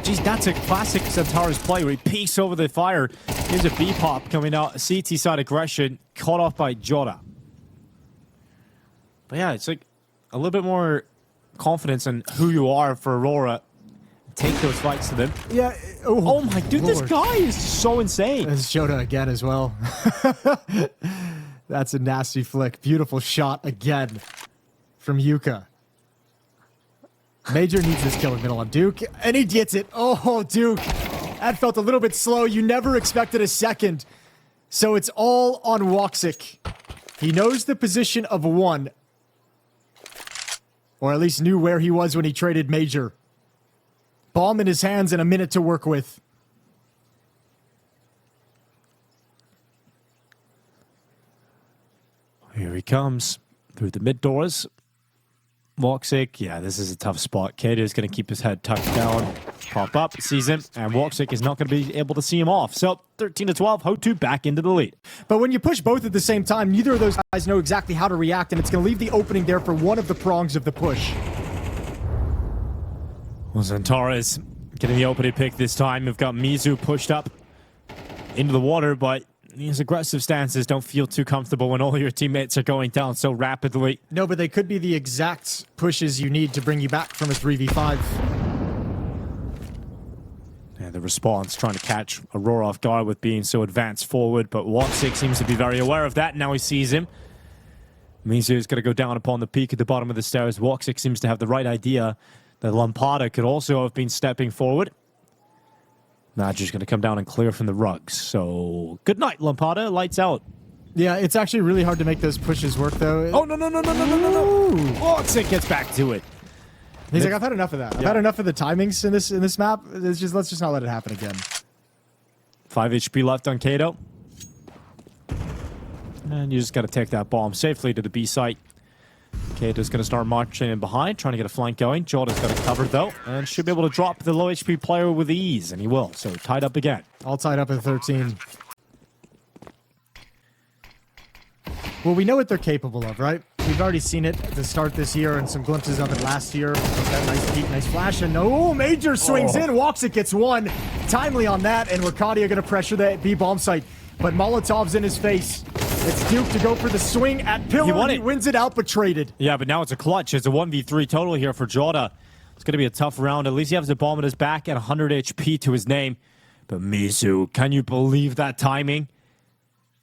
geez, that's a classic Zantares play where he peeks over the fire. Here's a B-pop coming out, a CT side aggression, caught off by Jota. But yeah, it's like a little bit more confidence in who you are for Aurora. Take those fights to them. Yeah. Oh my dude, Lord. this guy is so insane. There's Jota again as well. That's a nasty flick. Beautiful shot again from Yuka. Major needs this kill in middle on Duke, and he gets it. Oh, Duke. That felt a little bit slow. You never expected a second. So it's all on Woxic. He knows the position of 1. Or at least knew where he was when he traded Major. Bomb in his hands and a minute to work with. Here he comes through the mid doors. Woxic, yeah, this is a tough spot. Kato is going to keep his head tucked down. Pop up, sees him, and Woxic is not going to be able to see him off. So 13-12, HOTU back into the lead. But when you push both at the same time, neither of those guys know exactly how to react, and it's going to leave the opening there for one of the prongs of the push. Well, Zantares getting the opening pick this time. We've got Mizu pushed up into the water, but these aggressive stances don't feel too comfortable when all your teammates are going down so rapidly. No, but they could be the exact pushes you need to bring you back from a 3v5. Yeah, the response trying to catch Aurora off guard with being so advanced forward, but Woxic seems to be very aware of that. Now he sees him. Mizu is going to go down upon the peak at the bottom of the stairs. Woxic seems to have the right idea that Lampada could also have been stepping forward. Magi's going to come down and clear from the rugs. So, good night, Lampada. Lights out. Yeah, it's actually really hard to make those pushes work, though. Oh, no. Woxic gets back to it. He's like, I've had enough of that. I've had enough of the timings in this map. Let's just not let it happen again. 5 HP left on Kato. And you just got to take that bomb safely to the B site. Kato's going to start marching in behind, trying to get a flank going. Jordan's got it covered, though, and should be able to drop the low HP player with ease, and he will. So, tied up again. All tied up at 13. Well, we know what they're capable of, right? We've already seen it to start this year and some glimpses of it last year. That nice peek, nice flash, and no, Major swings in. Woxic gets 1. Timely on that, and Wakadia going to pressure the B bomb site. But Molotov's in his face. It's Duke to go for the swing at Pillar. He wins it out, but traded. Yeah, but now it's a clutch. It's a 1v3 total here for Jota. It's going to be a tough round. At least he has the bomb in his back and 100 HP to his name. But Mizu, can you believe that timing?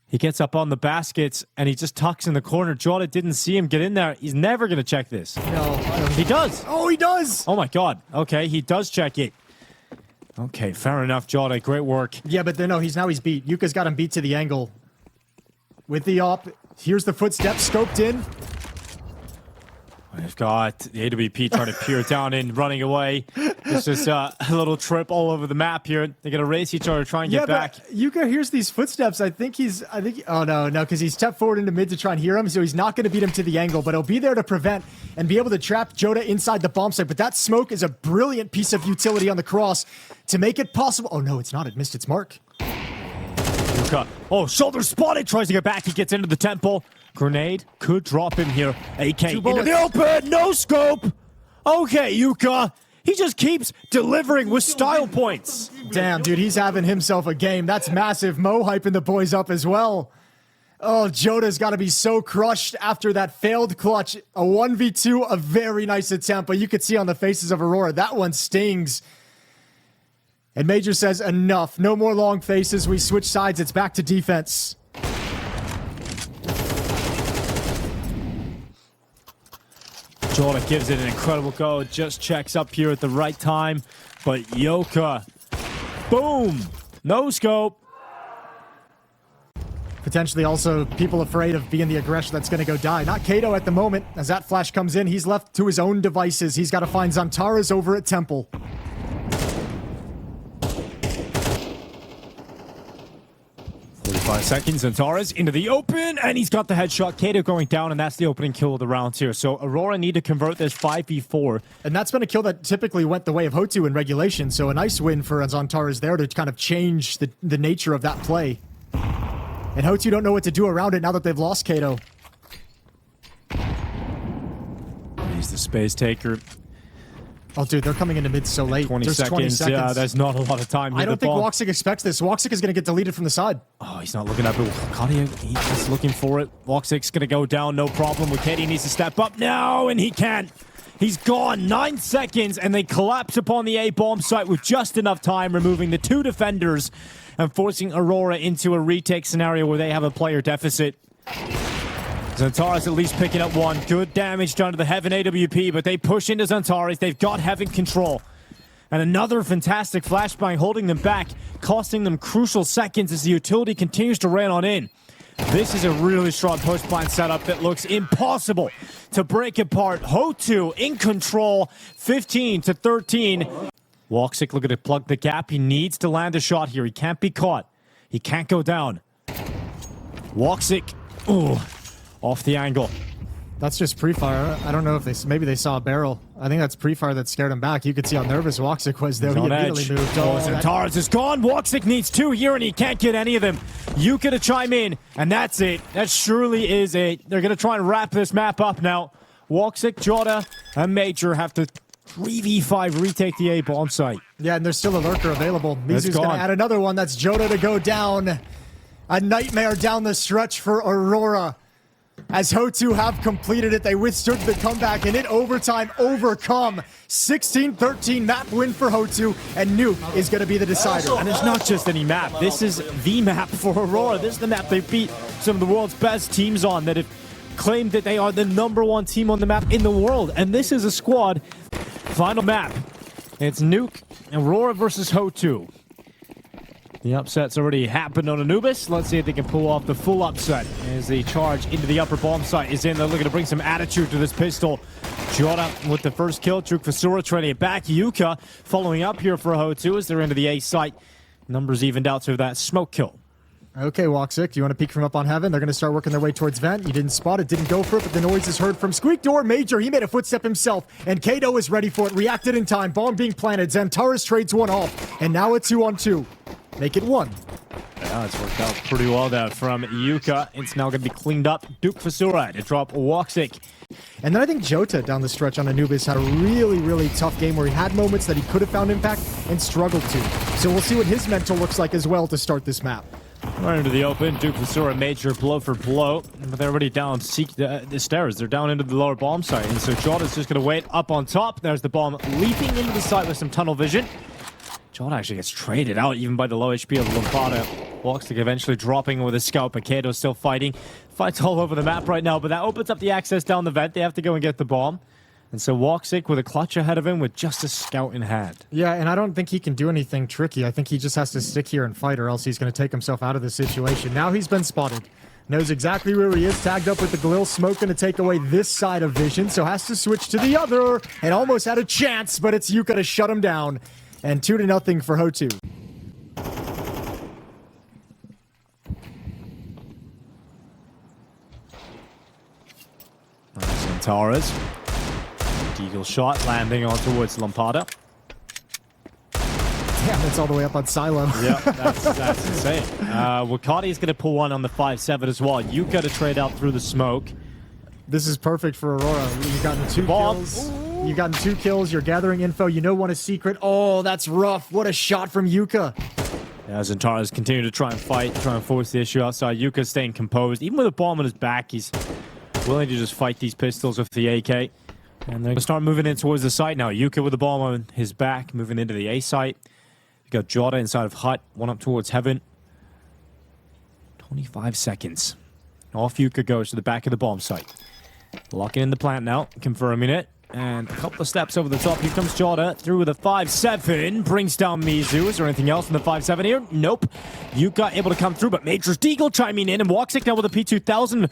He gets up on the baskets, and he just tucks in the corner. Jota didn't see him get in there. He's never going to check this. No. He does. Oh, he does. Oh, my God. Okay, he does check it. Okay, fair enough, Jota. Great work. Yeah, but no, he's beat. Yuka's got him beat to the angle. With the op, here's the footsteps scoped in. We've got the AWP trying to peer down in, running away. It's just a little trip all over the map here. They're going to race each other, try and get back. But Yuka hears these footsteps. Oh, no, because he stepped forward into mid to try and hear him, so he's not going to beat him to the angle, but he'll be there to prevent and be able to trap Joda inside the bomb site. But that smoke is a brilliant piece of utility on the cross to make it possible. Oh, no, it's not. It missed its mark. Yuka. Oh, shoulder spotted. Tries to get back. He gets into the temple. Grenade could drop him here. AK into the open. No scope. Okay, Yuka. He just keeps delivering with style points. Damn, dude, he's having himself a game. That's massive. Mo hyping the boys up as well. Oh, Joda's got to be so crushed after that failed clutch. A 1v2, a very nice attempt, but you could see on the faces of Aurora, that one stings. And Major says, enough. No more long faces. We switch sides. It's back to defense. Joda gives it an incredible go. Just checks up here at the right time. But Yoka, boom! No scope. Potentially also people afraid of being the aggressor that's going to go die. Not Kato at the moment. As that flash comes in, he's left to his own devices. He's got to find Zantares over at Temple. 5 seconds, Zantares into the open, and he's got the headshot. Kato going down, and that's the opening kill of the round here. So Aurora need to convert this 5v4. And that's been a kill that typically went the way of HOTU in regulation, so a nice win for Zantares there to kind of change the nature of that play. And HOTU don't know what to do around it now that they've lost Kato. He's the space taker. Oh, dude, they're coming into mid so late. 20 There's seconds. 20 seconds. Yeah, there's not a lot of time. I don't think Woxic expects this. Woxic is going to get deleted from the side. Oh, he's not looking at it. He's just looking for it. Woxic's going to go down, no problem. Wikedi needs to step up now, and he can't. He's gone. 9 seconds, and they collapse upon the A bomb site with just enough time, removing the 2 defenders and forcing Aurora into a retake scenario where they have a player deficit. Zantares at least picking up 1. Good damage done to the Heaven AWP, but they push into Zantares. They've got Heaven control. And another fantastic flashbang holding them back, costing them crucial seconds as the utility continues to rain on in. This is a really strong push plan setup that looks impossible to break apart. HOTU in control, 15-13. Woxic looking to plug the gap. He needs to land a shot here. He can't be caught. He can't go down. Woxic, ooh, off the angle. That's just pre-fire. I don't know if maybe they saw a barrel. I think that's pre-fire that scared him back. You could see how nervous Woxic was there. He immediately moved. Oh, Zantares is gone. Woxic needs 2 here, and he can't get any of them. Yuka to chime in, and that's it. That surely is it. They're going to try and wrap this map up now. Woxic, Joda, and Major have to 3v5 retake the A bomb site. Yeah, and there's still a lurker available. Mizu's going to add another one. That's Joda to go down. A nightmare down the stretch for Aurora. As HOTU have completed it, they withstood the comeback, and in overtime, overcome. 16-13 map win for HOTU, and Nuke is going to be the decider. And it's not just any map. This is the map for Aurora. This is the map they beat some of the world's best teams on that have claimed that they are the #1 team on the map in the world. And this is a squad. Final map. It's Nuke, Aurora versus HOTU. The upset's already happened on Anubis. Let's see if they can pull off the full upset as the charge into the upper bomb site is in. They're looking to bring some attitude to this pistol. Joda with the first kill. Fasura trading it back. Yuka following up here for HOTU as they're into the A site. Numbers evened out to that smoke kill. Okay, Woxic, do you want to peek from up on Heaven? They're going to start working their way towards Vent. You didn't spot it, didn't go for it, but the noise is heard from Squeak Door. Major, he made a footstep himself, and Kato is ready for it. Reacted in time. Bomb being planted. Zantares trades one off, and now a 2-on-2. Make it 1. Yeah, it's worked out pretty well there from Yuka. It's now going to be cleaned up. Fasura to drop Woxic. And then I think Jota down the stretch on Anubis had a really, really tough game where he had moments that he could have found impact and struggled to. So we'll see what his mental looks like as well to start this map. Right into the open. Fasura Major blow for blow. But they're already down the stairs. They're down into the lower bomb site. And so Jota's just going to wait up on top. There's the bomb leaping into the site with some tunnel vision. Joda actually gets traded out even by the low HP of Lombardo. Woxic eventually dropping with a scout, but Kato's still fighting. Fights all over the map right now, but that opens up the access down the vent. They have to go and get the bomb. And so Woxic with a clutch ahead of him with just a scout in hand. Yeah, and I don't think he can do anything tricky. I think he just has to stick here and fight, or else he's going to take himself out of the situation. Now he's been spotted. Knows exactly where he is, tagged up with the Galil. Smoke going to take away this side of vision, so has to switch to the other. And almost had a chance, but it's Yuka to shut him down. And 2-0 for HOTU. Antares. Deagle shot landing on towards Lampada. Damn, that's all the way up on Silo. Yeah, that's insane. Wakati is going to pull one on the 5-7 as well. Yuka to trade out through the smoke. This is perfect for Aurora. You've gotten 2 Bomb. kills. You've gotten 2 kills. You're gathering info. You know one is secret. Oh, that's rough. What a shot from Yuka. As Antares continue to try and fight, try and force the issue outside. Yuka staying composed. Even with a bomb on his back, he's willing to just fight these pistols with the AK. And they're going to start moving in towards the site now. Yuka with the bomb on his back, moving into the A site. You got Jota inside of Hut, one up towards Heaven. 25 seconds. Off Yuka goes to the back of the bomb site. Locking in the plant now, confirming it. And a couple of steps over the top. Here comes Jota through with a 5-7. Brings down Mizu. Is there anything else in the 5-7 here? Nope. Yuka able to come through, but Major's Deagle chiming in. And Woxic now with a P2000.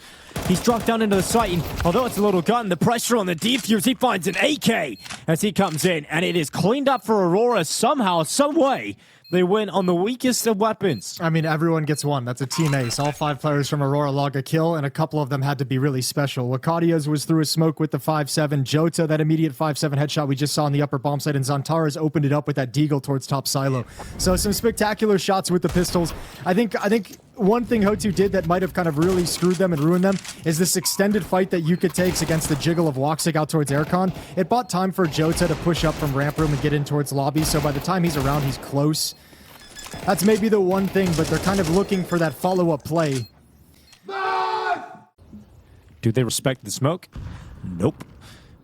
He's dropped down into the site. And although it's a little gun, the pressure on the defuse, he finds an AK as he comes in. And it is cleaned up for Aurora somehow, some way. They win on the weakest of weapons. I mean, everyone gets one. That's a team ace. All 5 players from Aurora log a kill, and a couple of them had to be really special. Wakadia's was through a smoke with the 5-7. Jota, that immediate 5-7 headshot we just saw on the upper bomb site, and Zantares opened it up with that Deagle towards top silo. So some spectacular shots with the pistols. I think one thing HOTU did that might have kind of really screwed them and ruined them is this extended fight that Yuka takes against the jiggle of Woxic out towards Aircon. It bought time for Jota to push up from ramp room and get in towards lobby, so by the time he's around, he's close. That's maybe the one thing, but they're kind of looking for that follow-up play. Do they respect the smoke? Nope.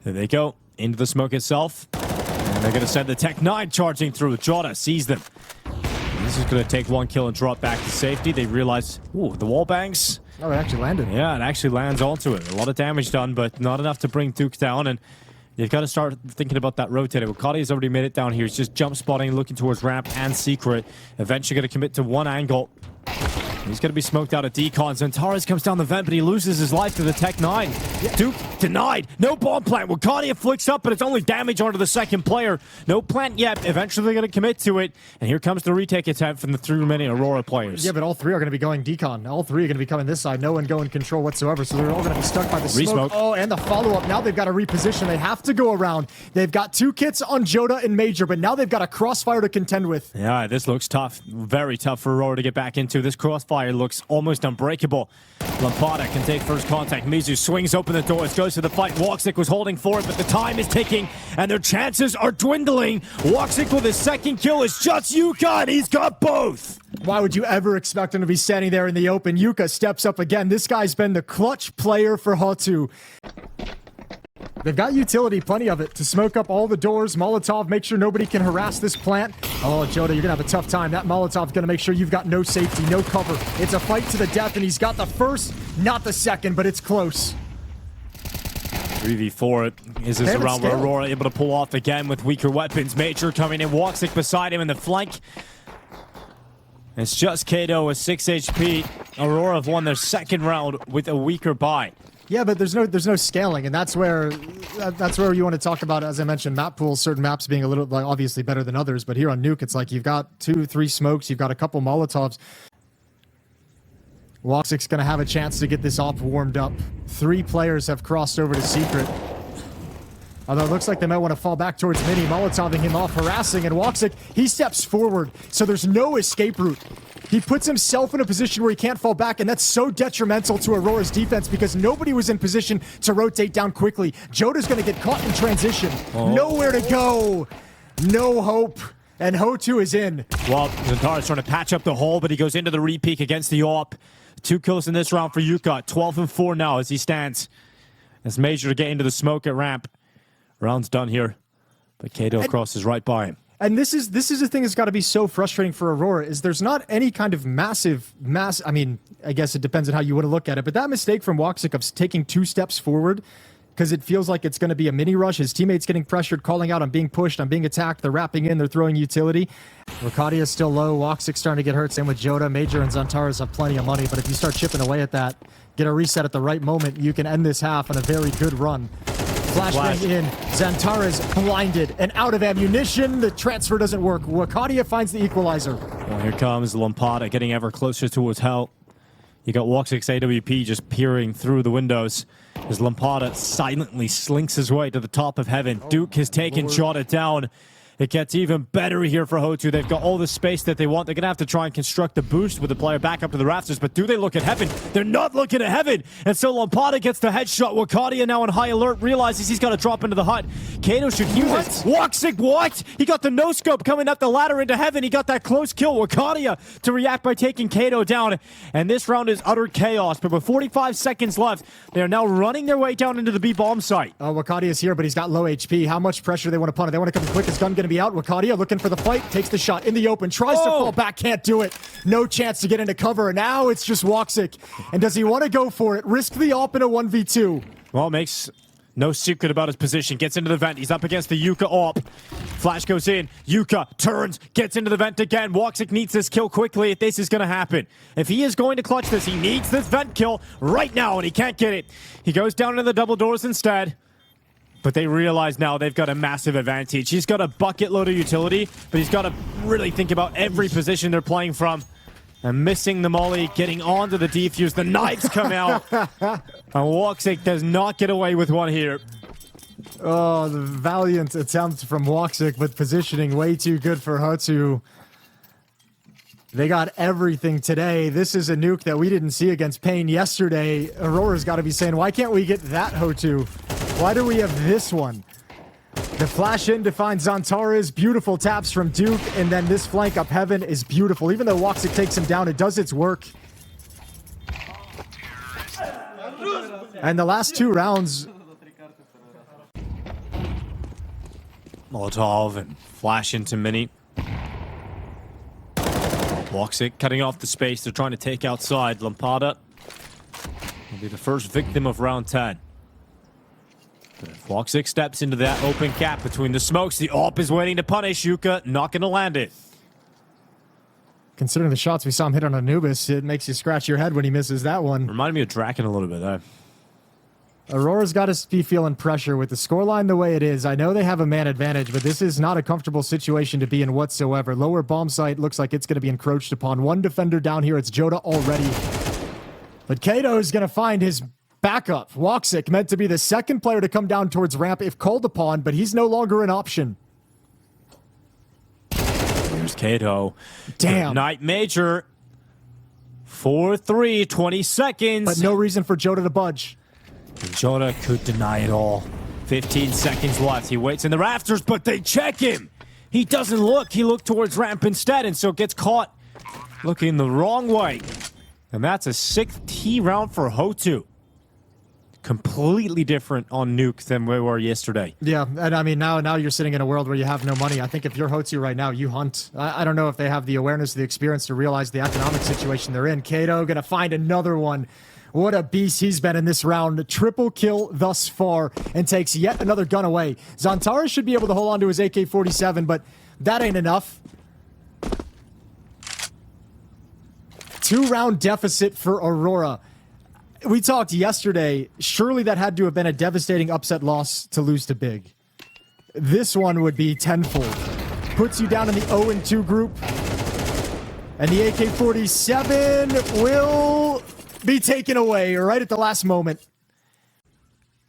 There they go. Into the smoke itself. And they're going to send the Tech 9 charging through. Jota sees them. This is going to take 1 kill and drop back to safety. They realize, ooh, the wall bangs. Oh, it actually landed. Yeah, it actually lands onto it. A lot of damage done, but not enough to bring Duke down. And you've got to start thinking about that rotator. Wakati has already made it down here. He's just jump spotting, looking towards ramp and secret. Eventually going to commit to one angle. He's going to be smoked out at decons. Antares comes down the vent, but he loses his life to the Tech 9. Yeah. Duke denied. No bomb plant. Wakati flicks up, but it's only damage onto the second player. No plant yet. Eventually they're going to commit to it. And here comes the retake attempt from the 3 remaining Aurora players. Yeah, but all 3 are going to be going decon. All 3 are going to be coming this side. No one going control whatsoever. So they're all going to be stuck by the smoke. Oh, and the follow-up. Now they've got to reposition. They have to go around. They've got 2 kits on Jota and Major, but now they've got a crossfire to contend with. Yeah, this looks tough. Very tough for Aurora to get back into. This crossfire looks almost unbreakable. Lampada can take first contact. Mizu swings open the doors, goes to the fight. Woxic was holding for it, but the time is ticking, and their chances are dwindling. Woxic with his second kill is just Yuka, and he's got both. Why would you ever expect him to be standing there in the open? Yuka steps up again. This guy's been the clutch player for HOTU. They've got utility, plenty of it, to smoke up all the doors. Molotov, make sure nobody can harass this plant. Oh, Jota, you're going to have a tough time. That Molotov's going to make sure you've got no safety, no cover. It's a fight to the death, and he's got the first, not the second, but it's close. 3v4 is this around where Aurora able to pull off again with weaker weapons. Major coming in, Woxic beside him in the flank. It's just Kato with 6 HP. Aurora have won their second round with a weaker buy. Yeah, but there's no scaling, and that's where you want to talk about, as I mentioned, map pools, certain maps being a little, like, obviously better than others, but here on Nuke, it's like you've got 2, 3 smokes, you've got a couple Molotovs. Woxic's going to have a chance to get this op warmed up. 3 players have crossed over to Secret. Although it looks like they might want to fall back towards Mini, Molotoving him off, harassing, and Woxic, he steps forward, so there's no escape route. He puts himself in a position where he can't fall back, and that's so detrimental to Aurora's defense because nobody was in position to rotate down quickly. Jota's going to get caught in transition. Oh. Nowhere to go. No hope. And HOTU is in. Well, Zantares trying to patch up the hole, but he goes into the repeak against the AWP. 2 kills in this round for Yuka. 12-4 now as he stands. As Major to get into the smoke at ramp. Round's done here. But Kato crosses right by him. And this is the thing that's got to be so frustrating for Aurora is there's not any kind of I mean, I guess it depends on how you want to look at it, but that mistake from Woxic of taking 2 steps forward because it feels like it's going to be a mini rush. His teammates getting pressured, calling out, I'm being pushed, I'm being attacked. They're wrapping in, they're throwing utility. Rakadia is still low. Woxic starting to get hurt. Same with Jota. Major and Zantares have plenty of money, but if you start chipping away at that, get a reset at the right moment, you can end this half on a very good run. Flashbang in. Zantares blinded and out of ammunition. The transfer doesn't work. Wakadia finds the equalizer. Well, here comes Lampada getting ever closer towards hell. You got Woxic's AWP just peering through the windows as Lampada silently slinks his way to the top of heaven. Duke has taken Jota down. It gets even better here for HOTU. They've got all the space that they want. They're going to have to try and construct the boost with the player back up to the rafters. But do they look at heaven? They're not looking at heaven. And so Lampada gets the headshot. Wakadia now on high alert. Realizes he's got to drop into the hut. Kato should hear this. Woxic, what? He got the no-scope coming up the ladder into heaven. He got that close kill. Wakadia to react by taking Kato down. And this round is utter chaos. But with 45 seconds left, they are now running their way down into the B bomb site. Wakadia is here, but he's got low HP. How much pressure they want to put on? They want to come quick. His gun going to be out. Wakadia looking for the fight, takes the shot in the open, tries to fall back, can't do it. No chance to get into cover. Now it's just Woxic. And does he want to go for it? Risk the op in a 1v2. Well, makes no secret about his position. Gets into the vent. He's up against the Yuka op. Flash goes in. Yuka turns, gets into the vent again. Woxic needs this kill quickly if this is going to happen. If he is going to clutch this, he needs this vent kill right now, and he can't get it. He goes down into the double doors instead. But they realize now they've got a massive advantage. He's got a bucket load of utility, but he's got to really think about every position they're playing from. And missing the molly, getting onto the defuse. The knives come out. And Woxic does not get away with one here. Oh, the valiant attempt from Woxic, but positioning way too good for HOTU. They got everything today. This is a nuke that we didn't see against Pain yesterday. Aurora's got to be saying, why can't we get that HOTU? Why do we have this one? The flash in to find Zantares. Beautiful taps from Duke. And then this flank up heaven is beautiful. Even though Woxic takes him down, it does its work. And the last 2 rounds... Molotov and flash into Mini. Woxic cutting off the space. They're trying to take outside. Lampada will be the first victim of round 10. But if Woxic steps into that open gap between the smokes, the AWP is waiting to punish. Yuka not going to land it. Considering the shots we saw him hit on Anubis, it makes you scratch your head when he misses that one. Reminded me of Draken a little bit, though. Aurora's got to be feeling pressure with the scoreline the way it is. I know they have a man advantage, but this is not a comfortable situation to be in whatsoever. Lower bomb site looks like it's going to be encroached upon. One defender down here. It's Jota already. But Kato is going to find his backup. Woxic meant to be the second player to come down towards ramp if called upon, but he's no longer an option. Here's Kato. Damn. Good night, Major. 4-3, 20 seconds. But no reason for Jota to budge. And Jota could deny it all. 15 seconds left. He waits in the rafters, but they check him. He doesn't look. He looked towards ramp instead, and so gets caught looking the wrong way. And that's a 6th T round for HOTU. Completely different on Nuke than we were yesterday. Yeah, and I mean, now you're sitting in a world where you have no money. I think if you're HOTU right now, you hunt. I don't know if they have the awareness, the experience to realize the economic situation they're in. Kato gonna find another one. What a beast he's been in this round. Triple kill thus far and takes yet another gun away. Zantares should be able to hold on to his AK-47, but that ain't enough. 2-round deficit for Aurora. We talked yesterday, surely that had to have been a devastating upset loss to lose to Big. This one would be tenfold. Puts you down in the 0-2 group. And the AK-47 will be taken away right at the last moment.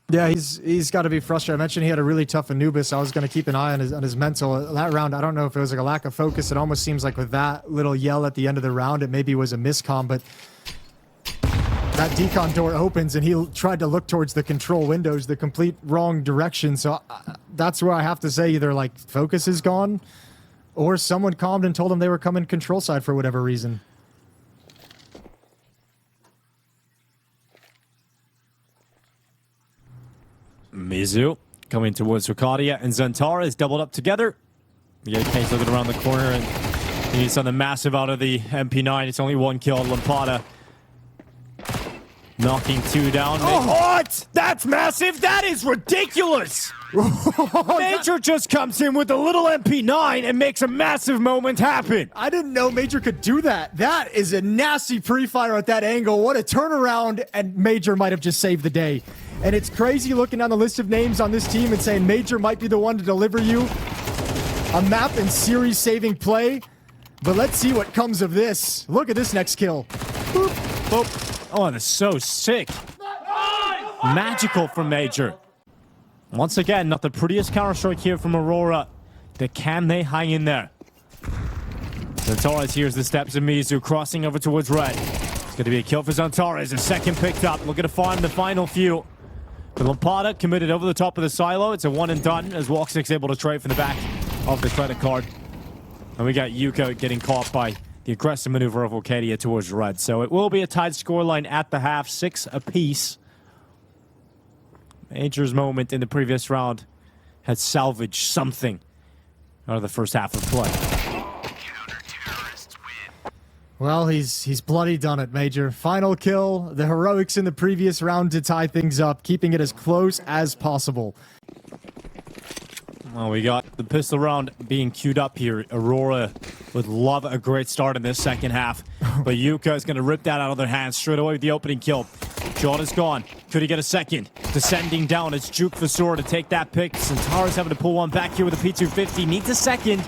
Yeah, he's got to be frustrated. I mentioned he had a really tough Anubis. I was going to keep an eye on his mental. That round, I don't know if it was like a lack of focus. It almost seems like with that little yell at the end of the round, it maybe was a miscomm, but that decon door opens and he tried to look towards the control windows, the complete wrong direction. So that's where I have to say either like focus is gone or someone calmed and told him they were coming control side for whatever reason. Mizu coming towards Rakadia and Zantares doubled up together. The AK's looking around the corner and he needs something massive out of the MP9. It's only 1 kill. Lampada Knocking 2 down. What? That's massive. That is ridiculous. Major just comes in with a little MP9 and makes a massive moment happen. I didn't know Major could do that. That is a nasty pre-fire at that angle. What a turnaround, and Major might have just saved the day. And it's crazy looking down the list of names on this team and saying Major might be the one to deliver you a map and series-saving play. But let's see what comes of this. Look at this next kill. Boop. Boop. Oh, that's so sick. Magical from Major. Once again, not the prettiest counter-strike here from Aurora. Can they hang in there? Zantares hears the steps of Mizu crossing over towards red. It's going to be a kill for Zantares. A second picked up. Looking to find the final few. The Lampada committed over the top of the silo. It's a one and done as Walkstick's able to trade from the back of the credit card. And we got Yuka getting caught by the aggressive maneuver of Arcadia towards red. So it will be a tied scoreline at the half, 6 apiece. Major's moment in the previous round had salvaged something out of the first half of play. Well, he's bloody done it, Major. Final kill, the heroics in the previous round to tie things up, keeping it as close as possible. Well, we got the pistol round being queued up here. Aurora would love a great start in this second half, but Yuka is going to rip that out of their hands straight away with the opening kill. John is gone. Could he get a second? Descending down, it's Juke Vasura to take that pick. Centaur's having to pull one back here with a P250. Needs a second.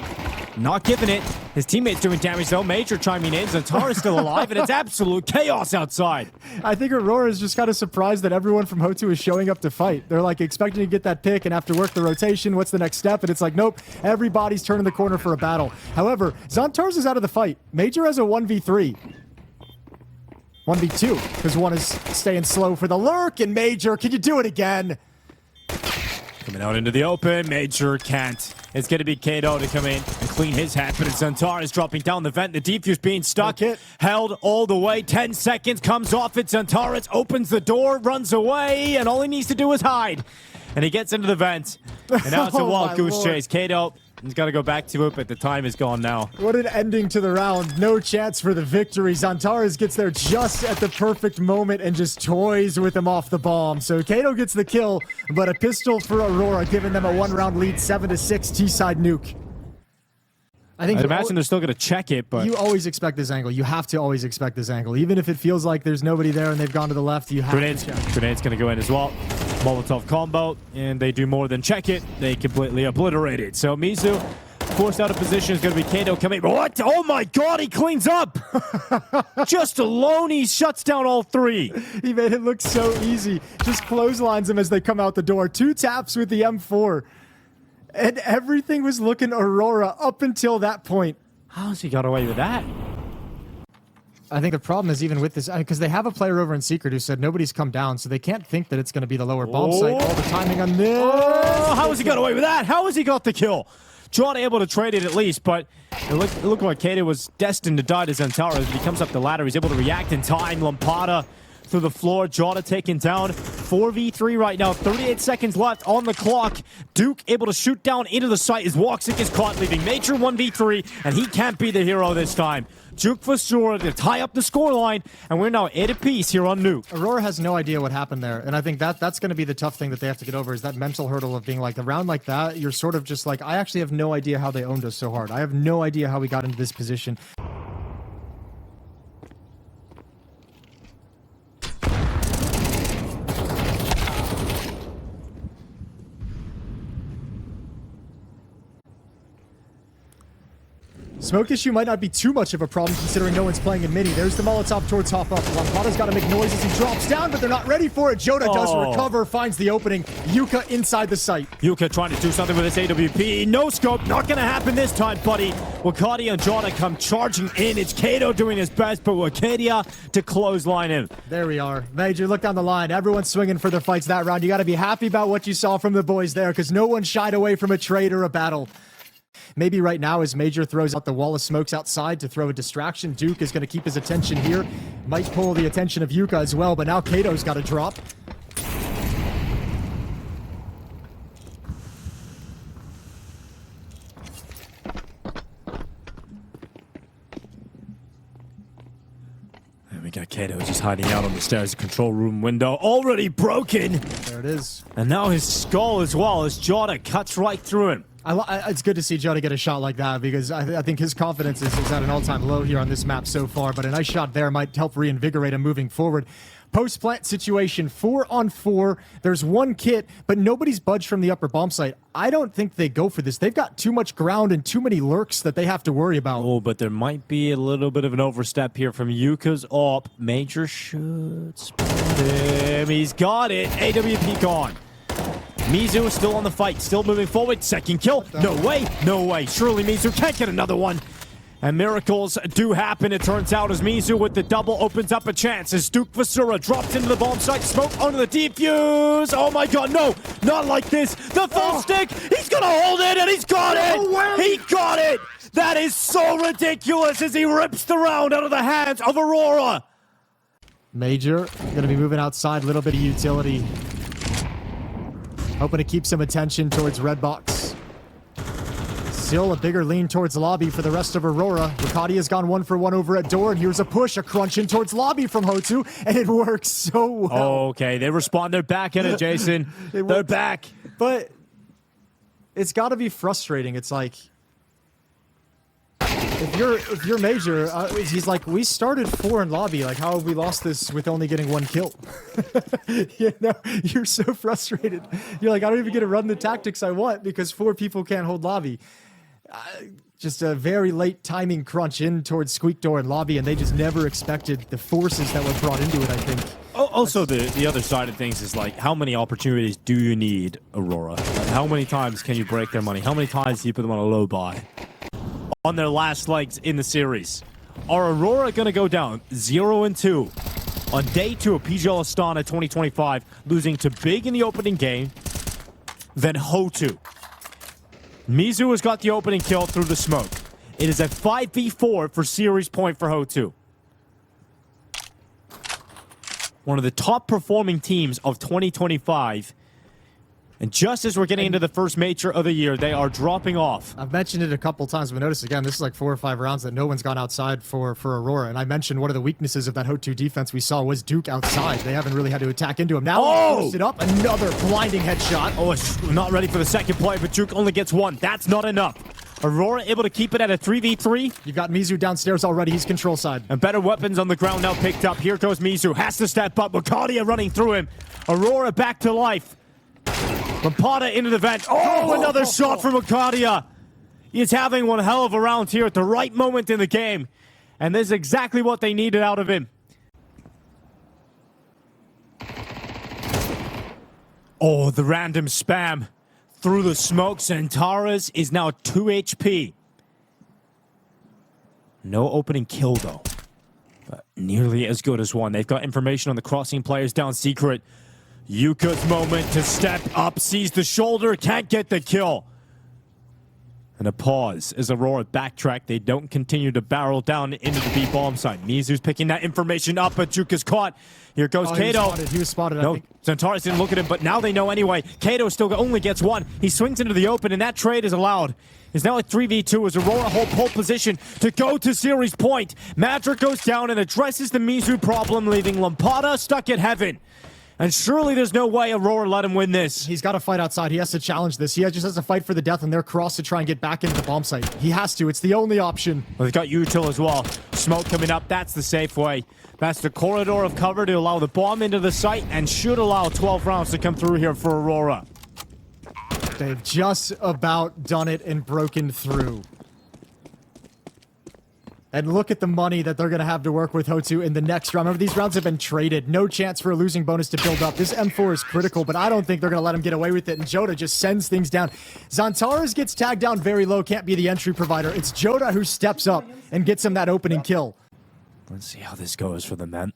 Not giving it. His teammate's doing damage though. Major chiming in. Zantare's still alive, and it's absolute chaos outside. I think Aurora is just kind of surprised that everyone from HOTU is showing up to fight. They're like expecting to get that pick and have to work the rotation. What's the next step? And it's like, nope, everybody's turning the corner for a battle. However, Zantares is out of the fight. Major has a 1v3. 1v2, because one is staying slow for the lurk, and Major, can you do it again? Coming out into the open, Major can't. It's going to be Kato to come in and clean his hat, but it's Zantares dropping down the vent. The defuse being stuck, held all the way. 10 seconds, comes off it. Zantares opens the door, runs away, and all he needs to do is hide. And he gets into the vent. And now it's a wild goose chase. Kato, he's got to go back to it, but the time is gone now. What an ending to the round. No chance for the victory. Zantares gets there just at the perfect moment and just toys with him off the bomb. So Kato gets the kill, but a pistol for Aurora, giving them a one-round lead, 7-6 T-side nuke. I imagine they're still going to check it, but... You always expect this angle. You have to always expect this angle. Even if it feels like there's nobody there and they've gone to the left, you have to check. Grenade's going to go in as well. Molotov combo, and they do more than check it. They completely obliterate it. So Mizu, forced out of position, is going to be Kato coming. What? Oh my god, he cleans up! Just alone, he shuts down all 3. He made it look so easy. Just clotheslines them as they come out the door. 2 taps with the M4. And everything was looking Aurora up until that point. How's he got away with that? I think the problem is even with this, because they have a player over in Secret who said nobody's come down, so they can't think that it's going to be the lower bomb site. All the timing on this. Oh, how has he got away with that? How has he got the kill? John able to trade it at least, but it looked like Kato was destined to die to Zantares. But he comes up the ladder, he's able to react in time. Lampada through the floor, Jota taken down. 4v3 right now, 38 seconds left on the clock. Duke able to shoot down into the site as Walksick is caught, leaving Major 1v3, and he can't be the hero this time. Duke for sure to tie up the scoreline, and we're now 8 apiece here on Nuke. Aurora has no idea what happened there, and I think that's going to be the tough thing that they have to get over, is that mental hurdle of being like, a round like that, you're sort of just like, I actually have no idea how they owned us so hard. I have no idea how we got into this position. Smoke issue might not be too much of a problem considering no one's playing in mini. There's the Molotov towards hop up. Lampada's got to make noise as he drops down, but they're not ready for it. Jota does recover, finds the opening. Yuka inside the site. Yuka trying to do something with this AWP. No scope, not going to happen this time, buddy. Wakati and Jota come charging in. It's Kato doing his best, but Wakadia to clothesline him. There we are. Major, look down the line. Everyone's swinging for their fights that round. You got to be happy about what you saw from the boys there, because no one shied away from a trade or a battle. Maybe right now as Major throws out the wall of smokes outside to throw a distraction, Duke is going to keep his attention here. Might pull the attention of Yuka as well, but now Kato's got to drop. And we got Kato just hiding out on the stairs. The control room window already broken. There it is. And now his skull as well as Jota cuts right through him. It's good to see Jota get a shot like that because I think his confidence is at an all-time low here on this map so far, but a nice shot there might help reinvigorate him moving forward. Post-plant situation, 4-on-4. There's one kit, but nobody's budged from the upper bomb site. I don't think they go for this. They've got too much ground and too many lurks that they have to worry about. Oh, but there might be a little bit of an overstep here from Yuka's op. Major should spot him. He's got it. AWP gone. Mizu is still on the fight, still moving forward. Second kill. No way. No way. Surely Mizu can't get another one. And miracles do happen, it turns out, as Mizu with the double opens up a chance. As Duke Vincere drops into the bomb site, smoke onto the defuse. Oh my god, no, not like this. The full stick, he's gonna hold it, and he's got it. He got it. That is so ridiculous as he rips the round out of the hands of Aurora. Major gonna be moving outside, a little bit of utility. Hoping to keep some attention towards red box. Still a bigger lean towards lobby for the rest of Aurora. Riccardi has gone 1-for-1 over at door, and here's a push, a crunch in towards lobby from HOTU, and it works so well. Okay, they respond. They're back at it, Jason. They're back. But it's got to be frustrating. It's like, if you're Major, he's like, we started 4 in lobby. Like, how have we lost this with only getting 1 kill? You know, you're so frustrated. You're like, I don't even get to run the tactics I want because 4 people can't hold lobby. Just a very late timing crunch in towards Squeak Door and lobby, and they just never expected the forces that were brought into it, I think. Also, the other side of things is like, how many opportunities do you need, Aurora? Like, how many times can you break their money? How many times do you put them on a low buy? On their last legs in the series. Are Aurora going to go down 0-2 on day 2 of PGL Astana 2025, losing to Big in the opening game, then HOTU? Mizu has got the opening kill through the smoke. It is a 5v4 for series point for HOTU. One of the top performing teams of 2025. And just as we're getting into the first major of the year, they are dropping off. I've mentioned it a couple times, but notice again, this is like 4 or 5 rounds that no one's gone outside for Aurora. And I mentioned one of the weaknesses of that HOTU defense we saw was Duke outside. They haven't really had to attack into him. Now he it up, another blinding headshot. Oh, it's not ready for the second play, but Duke only gets 1. That's not enough. Aurora able to keep it at a 3v3. You've got Mizu downstairs already. He's control side. And better weapons on the ground now picked up. Here goes Mizu. Has to step up. Makadia running through him. Aurora back to life. Lampada into the vent. Oh, another shot from Makadia. He's having one hell of a round here at the right moment in the game. And this is exactly what they needed out of him. Oh, the random spam through the smoke. Centaurus is now 2 HP. No opening kill, though. But nearly as good as one. They've got information on the crossing players down secret. Yuka's moment to step up, sees the shoulder, can't get the kill. And a pause as Aurora backtrack. They don't continue to barrel down into the B bomb site. Mizu's picking that information up, but Juka's caught. Here goes Kato. He was spotted, I no, think. Centaurus didn't look at him, but now they know anyway. Kato still only gets 1. He swings into the open, and that trade is allowed. It's now a 3v2 as Aurora hold pole position to go to series point. Madra goes down and addresses the Mizu problem, leaving Lampada stuck at heaven. And surely there's no way Aurora let him win this. He's got to fight outside. He has to challenge this. He just has to fight for the death on their cross to try and get back into the bomb site. He has to. It's the only option. Well, they've got util as well. Smoke coming up. That's the safe way. That's the corridor of cover to allow the bomb into the site and should allow 12 rounds to come through here for Aurora. They've just about done it and broken through. And look at the money that they're going to have to work with HOTU in the next round. Remember, these rounds have been traded. No chance for a losing bonus to build up. This M4 is critical, but I don't think they're going to let him get away with it. And Jota just sends things down. Zantares gets tagged down very low. Can't be the entry provider. It's Jota who steps up and gets him that opening kill. Let's see how this goes for the men.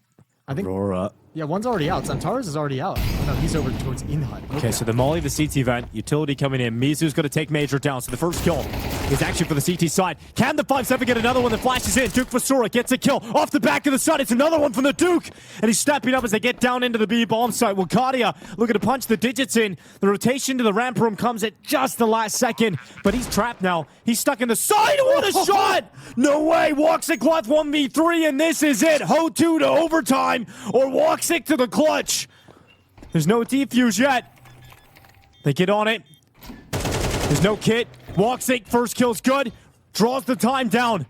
I think Aurora Yeah, one's already out. Zantares is already out. Oh, no, he's over towards in-hut. Okay, so the molly, the CT vent, utility coming in. Mizu's going to take Major down, so the first kill is actually for the CT side. Can the 5-7 get another one that flashes in? Duke Vasura gets a kill off the back of the side. It's another one from the Duke, and he's stepping up as they get down into the B bomb site. Wakadia looking to punch the digits in. The rotation to the ramp room comes at just the last second, but he's trapped now. He's stuck in the side. What a shot! No way! Woxic left 1v3, and this is it. HOTU to overtime, or Woxic to the clutch. There's no defuse yet. They get on it. There's no kit. Woxic, first kill's good. Draws the time down.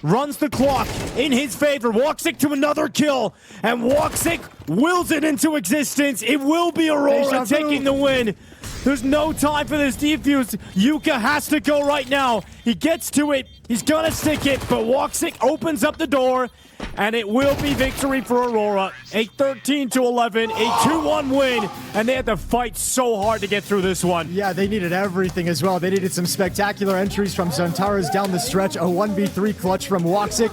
Runs the clock in his favor. Woxic to another kill. And Woxic wills it into existence. It will be Aurora taking the win. There's no time for this defuse. Yuka has to go right now. He gets to it. He's gonna stick it, but Woxic opens up the door, and it will be victory for Aurora. A 13-11, a 2-1 win, and they had to fight so hard to get through this one. Yeah, they needed everything as well. They needed some spectacular entries from Zantares down the stretch, a 1v3 clutch from Woxic.